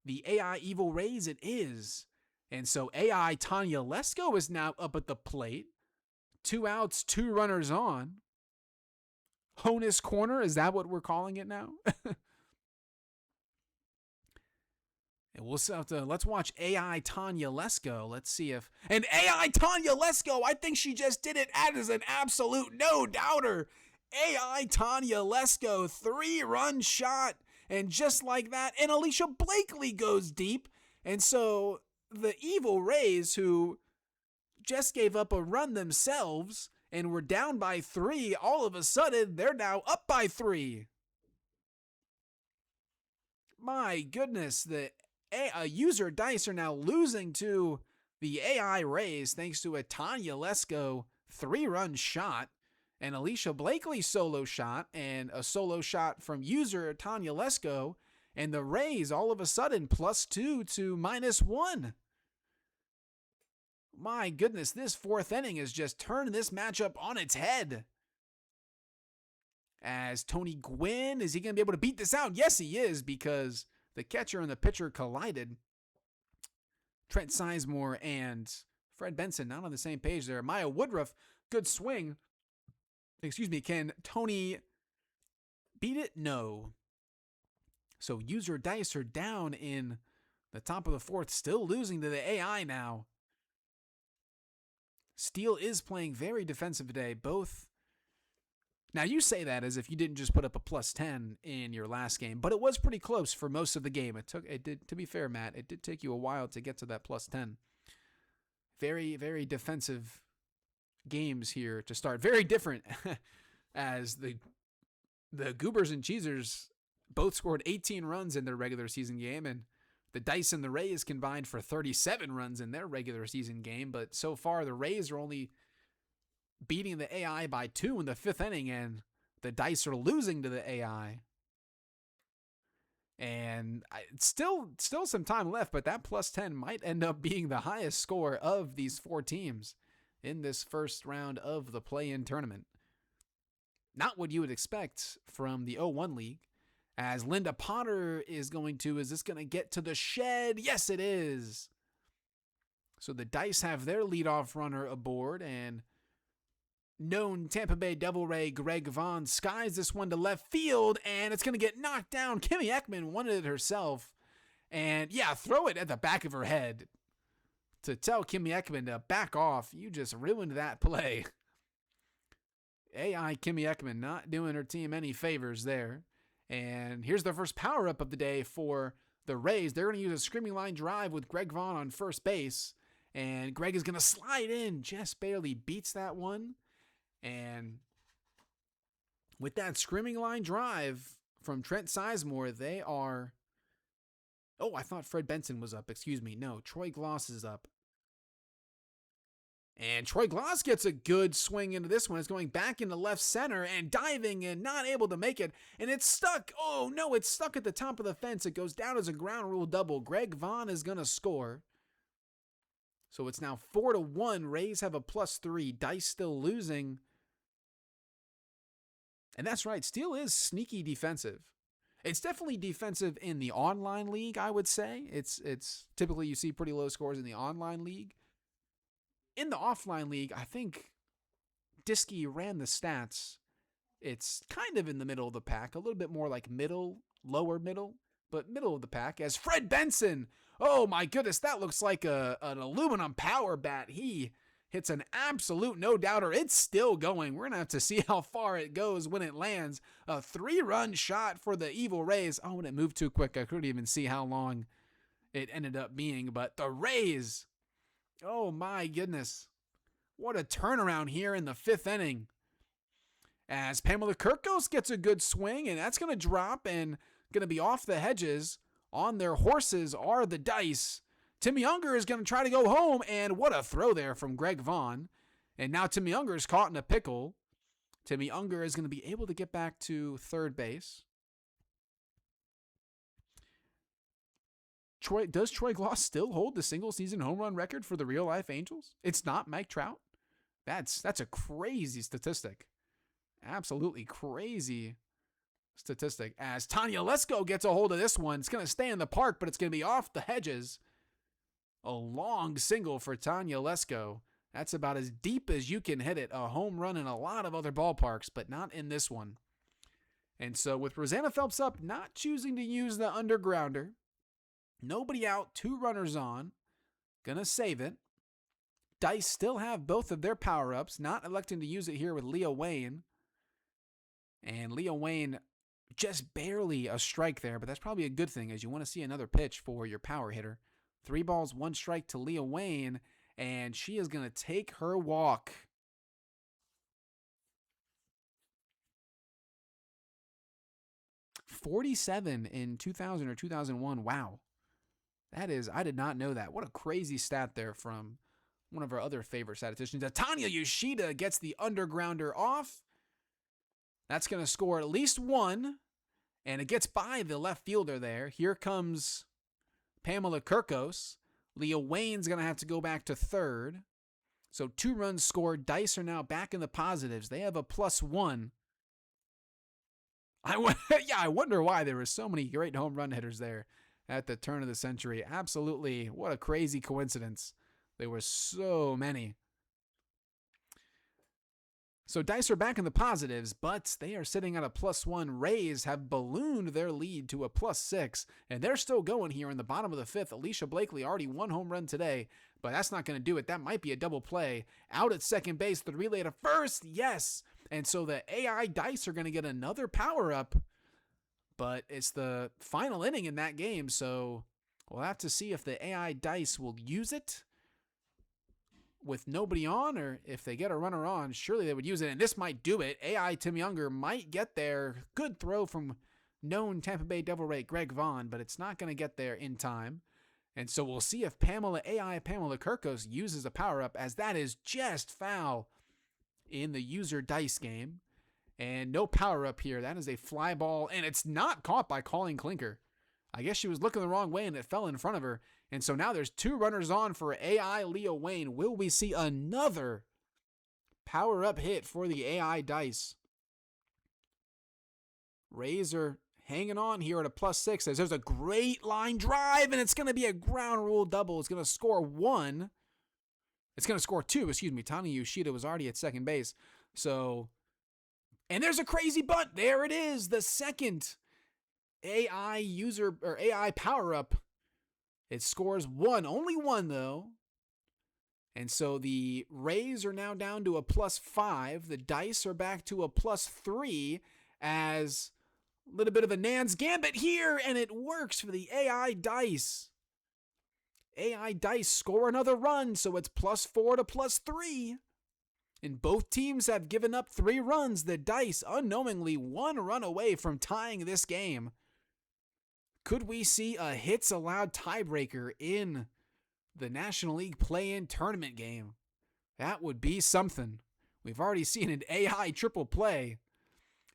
the AI Evil Rays? It is. And so AI Tanya Lesko is now up at the plate. 2 outs, 2 runners on. Honus corner, is that what we're calling it now? And we'll have to, let's watch AI Tanya Lesko. Let's see if, and AI Tanya Lesko, I think she just did it as an absolute no-doubter. AI Tanya Lesko, 3-run shot. And just like that, and Alicia Blakely goes deep. And so the Evil Rays, who just gave up a run themselves and were down by 3, all of a sudden, they're now up by 3. My goodness, the user dice are now losing to the AI Rays thanks to a Tanya Lesko 3-run shot, and Alicia Blakely solo shot, and a solo shot from user Tanya Lesko, and the Rays all of a sudden +2 to -1. My goodness, this 4th inning has just turned this matchup on its head. As Tony Gwynn, is he going to be able to beat this out? Yes, he is, because the catcher and the pitcher collided. Trent Sizemore and Fred Benson not on the same page there. Maya Woodruff, good swing. Can Tony beat it? No. So user dice are down in the top of the 4th, still losing to the AI now. Steele is playing very defensive today. Both. Now you say that as if you didn't just put up a +10 in your last game, but it was pretty close for most of the game. It did, to be fair, Matt, it did take you a while to get to that +10. Very, very defensive games here to start. Very different as the Goobers and Cheesers both scored 18 runs in their regular season game, and the Dice and the Rays combined for 37 runs in their regular season game. But so far, the Rays are only beating the AI by 2 in the 5th inning, and the Dice are losing to the AI. And still some time left, but that +10 might end up being the highest score of these 4 teams in this first round of the play-in tournament. Not what you would expect from the 0-1 league, as Linda Potter is this going to get to the shed? Yes, it is. So the Dice have their leadoff runner aboard, and known Tampa Bay Devil Ray Greg Vaughn skies this one to left field, and it's going to get knocked down. Kimmy Eckman wanted it herself, and throw it at the back of her head to tell Kimmy Eckman to back off. You just ruined that play. AI Kimmy Eckman not doing her team any favors there. And here's the first power-up of the day for the Rays. They're going to use a screaming line drive with Greg Vaughn on first base, and Greg is going to slide in, just barely beats that one. And with that screaming line drive from Trent Sizemore, they are... Oh, I thought Fred Benson was up. Excuse me. No, Troy Gloss is up. And Troy Gloss gets a good swing into this one. It's going back into left center and diving and not able to make it. And it's stuck. Oh, no, it's stuck at the top of the fence. It goes down as a ground rule double. Greg Vaughn is going to score. So it's now 4-1. Rays have a +3. Dice still losing. And that's right. Steele is sneaky defensive. It's definitely defensive in the online league, I would say. It's typically you see pretty low scores in the online league. In the offline league, I think Diskey ran the stats. It's kind of in the middle of the pack, a little bit more like middle, lower middle, but middle of the pack as Fred Benson. Oh my goodness, that looks like an aluminum power bat. He hits an absolute no-doubter. It's still going. We're going to have to see how far it goes when it lands. A 3-run shot for the Evil Rays. Oh, and it moved too quick. I couldn't even see how long it ended up being, but the Rays... Oh my goodness. What a turnaround here in the 5th inning. As Pamela Kirkos gets a good swing, and that's going to drop and going to be off the hedges. On their horses are the Dice. Timmy Unger is going to try to go home, and what a throw there from Greg Vaughn. And now Timmy Unger is caught in a pickle. Timmy Unger is going to be able to get back to third base. Does Troy Gloss still hold the single season home run record for the real life Angels? It's not Mike Trout. That's a crazy statistic. Absolutely crazy statistic. As Tanya Lesko gets a hold of this one, it's going to stay in the park, but it's going to be off the hedges. A long single for Tanya Lesko. That's about as deep as you can hit it. A home run in a lot of other ballparks, but not in this one. And so with Rosanna Phelps up, not choosing to use the undergrounder. Nobody out, 2 runners on. Gonna save it. Dice still have both of their power-ups, not electing to use it here with Leo Wayne. And Leo Wayne just barely a strike there, but that's probably a good thing as you want to see another pitch for your power hitter. 3 balls, 1 strike to Leo Wayne, and she is going to take her walk. .47 in 2000 or 2001. Wow. That is, I did not know that. What a crazy stat there from one of our other favorite statisticians. Tanya Yoshida gets the undergrounder off. That's going to score at least 1. And it gets by the left fielder there. Here comes Pamela Kirkos. Leo Wayne's going to have to go back to third. So 2 runs scored. Dice are now back in the positives. They have a +1. I wonder why there were so many great home run hitters there at the turn of the century. Absolutely, what a crazy coincidence. There were so many. So Dice are back in the positives, but they are sitting at a +1. Rays have ballooned their lead to a +6, and they're still going here in the bottom of the 5th. Alicia Blakely already 1 home run today, but that's not going to do it. That might be a double play. Out at second base, the relay to first, yes! And so the AI Dice are going to get another power-up, but it's the final inning in that game, so we'll have to see if the AI Dice will use it with nobody on, or if they get a runner on, surely they would use it, and this might do it. AI Tim Younger might get there. Good throw from known Tampa Bay Devil Ray Greg Vaughn, but it's not going to get there in time. And so we'll see if Pamela Kirkos uses a power-up, as that is just foul in the user Dice game. And no power-up here. That is a fly ball, and it's not caught by Colleen Clinker. I guess she was looking the wrong way, and it fell in front of her. And so now there's 2 runners on for AI Leo Wayne. Will we see another power-up hit for the AI Dice? Rays are hanging on here at a +6 as there's a great line drive, and it's going to be a ground rule double. It's going to score 1. It's going to score 2, Tanya Yoshida was already at second base. So, and there's a crazy bunt. There it is, the second AI user or AI power-up. It scores 1, only 1 though. And so the Rays are now down to a +5. The Dice are back to a +3 as a little bit of a Nan's Gambit here, and it works for the AI Dice. AI Dice score another run, so it's +4 to +3. And both teams have given up 3 runs. The Dice unknowingly 1 run away from tying this game. Could we see a hits allowed tiebreaker in the National League play-in tournament game? That would be something. We've already seen an AI triple play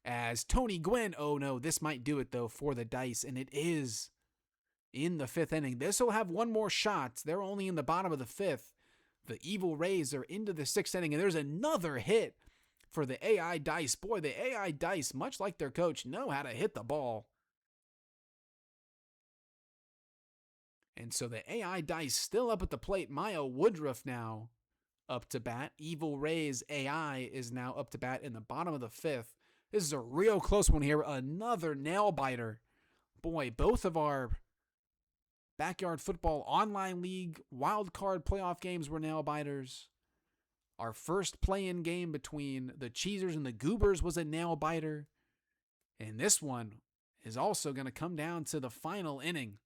as Tony Gwynn. Oh no, this might do it though for the Dice, and it is in the 5th inning. This will have 1 more shot. They're only in the bottom of the 5th. The Evil Rays are into the 6th inning, and there's another hit for the AI Dice. Boy, the AI Dice, much like their coach, know how to hit the ball. And so the AI Dice still up at the plate. Maya Woodruff now up to bat. Evil Rays AI is now up to bat in the bottom of the 5th. This is a real close one here. Another nail biter. Boy, both of our Backyard Football Online League wild card playoff games were nail biters. Our first play-in game between the Cheesers and the Goobers was a nail biter. And this one is also going to come down to the final inning,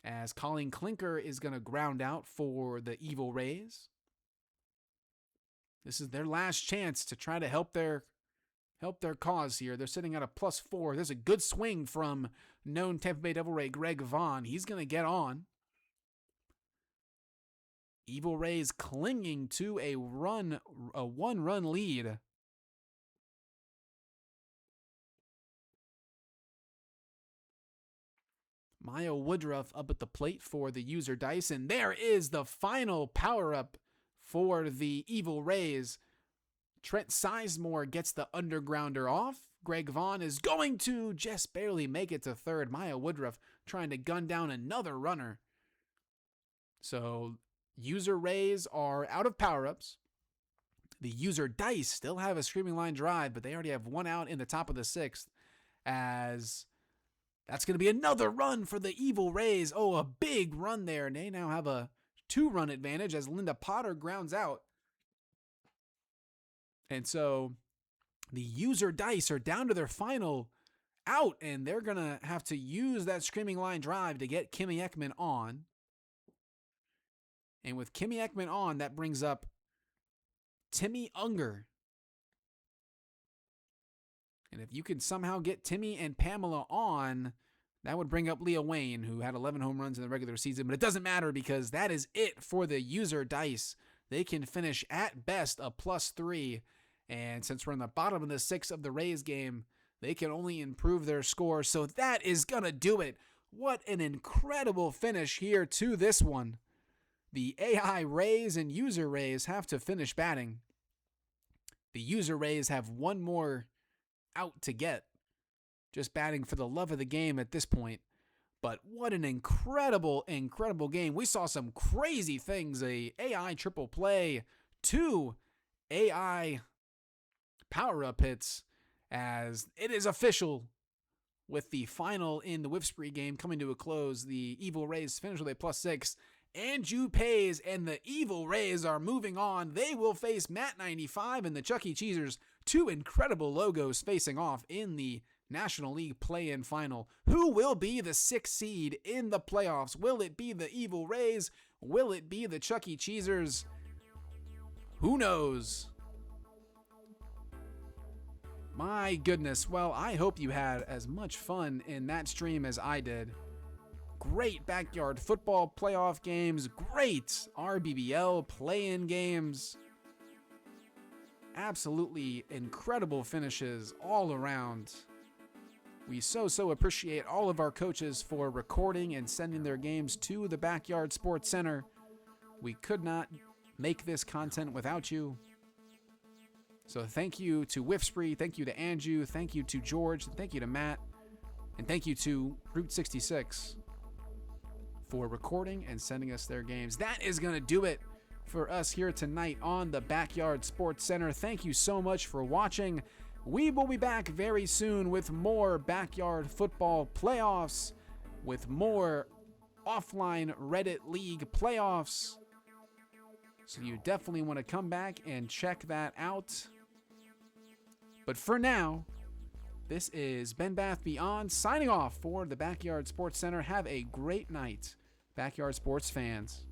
as Colleen Clinker is going to ground out for the Evil Rays. This is their last chance to try to help their cause here. They're sitting at a +4. There's a good swing from known Tampa Bay Devil Ray Greg Vaughn. He's going to get on. Evil Rays clinging to a 1-run lead. Maya Woodruff up at the plate for the user dice, and there is the final power-up for the Evil Rays. Trent Sizemore gets the undergrounder off. Greg Vaughn is going to just barely make it to third. Maya Woodruff trying to gun down another runner. So user Rays are out of power-ups. The user dice still have a screaming line drive, but they already have one out in the top of the sixth, as that's going to be another run for the Evil Rays. Oh, a big run there. And they now have a 2-run advantage as Linda Potter grounds out. And so the user dice are down to their final out, and they're going to have to use that screaming line drive to get Kimmy Ekman on. And with Kimmy Ekman on, that brings up Timmy Unger. And if you can somehow get Timmy and Pamela on, that would bring up Leah Wayne, who had 11 home runs in the regular season. But it doesn't matter because that is it for the user dice. They can finish at best a +3. And since we're in the bottom of the 6th of the Rays game, they can only improve their score. So that is going to do it. What an incredible finish here to this one. The AI Rays and user Rays have to finish batting. The user Rays have one more out to get, just batting for the love of the game at this point. But what an incredible, incredible game. We saw some crazy things. A AI triple play, 2 AI power-up hits, as it is official with the final in the Whiffspree game coming to a close. The Evil Rays finish with a +6. Andrew Pays and the Evil Rays are moving on. They will face Matt 95 and the Chuck E. Cheesers, 2 incredible logos facing off in the National League play-in final. Who will be the 6th seed in the playoffs? Will it be the Evil Rays? Will it be the Chuck E. Cheesers? Who knows? My goodness. Well, I hope you had as much fun in that stream as I did. Great backyard football playoff games, great RBBL play-in games. Absolutely incredible finishes all around. We so appreciate all of our coaches for recording and sending their games to the Backyard Sports Center. We could not make this content without you. So thank you to Whiffspree, thank you to Andrew, thank you to George, thank you to Matt, and thank you to Route 66. For recording and sending us their games. That is going to do it for us here tonight on the Backyard Sports Center. Thank you so much for watching. We will be back very soon with more backyard football playoffs, with more offline Reddit League playoffs. So you definitely want to come back and check that out. But for now, this is Ben Bath Beyond signing off for the Backyard Sports Center. Have a great night, Backyard Sports fans.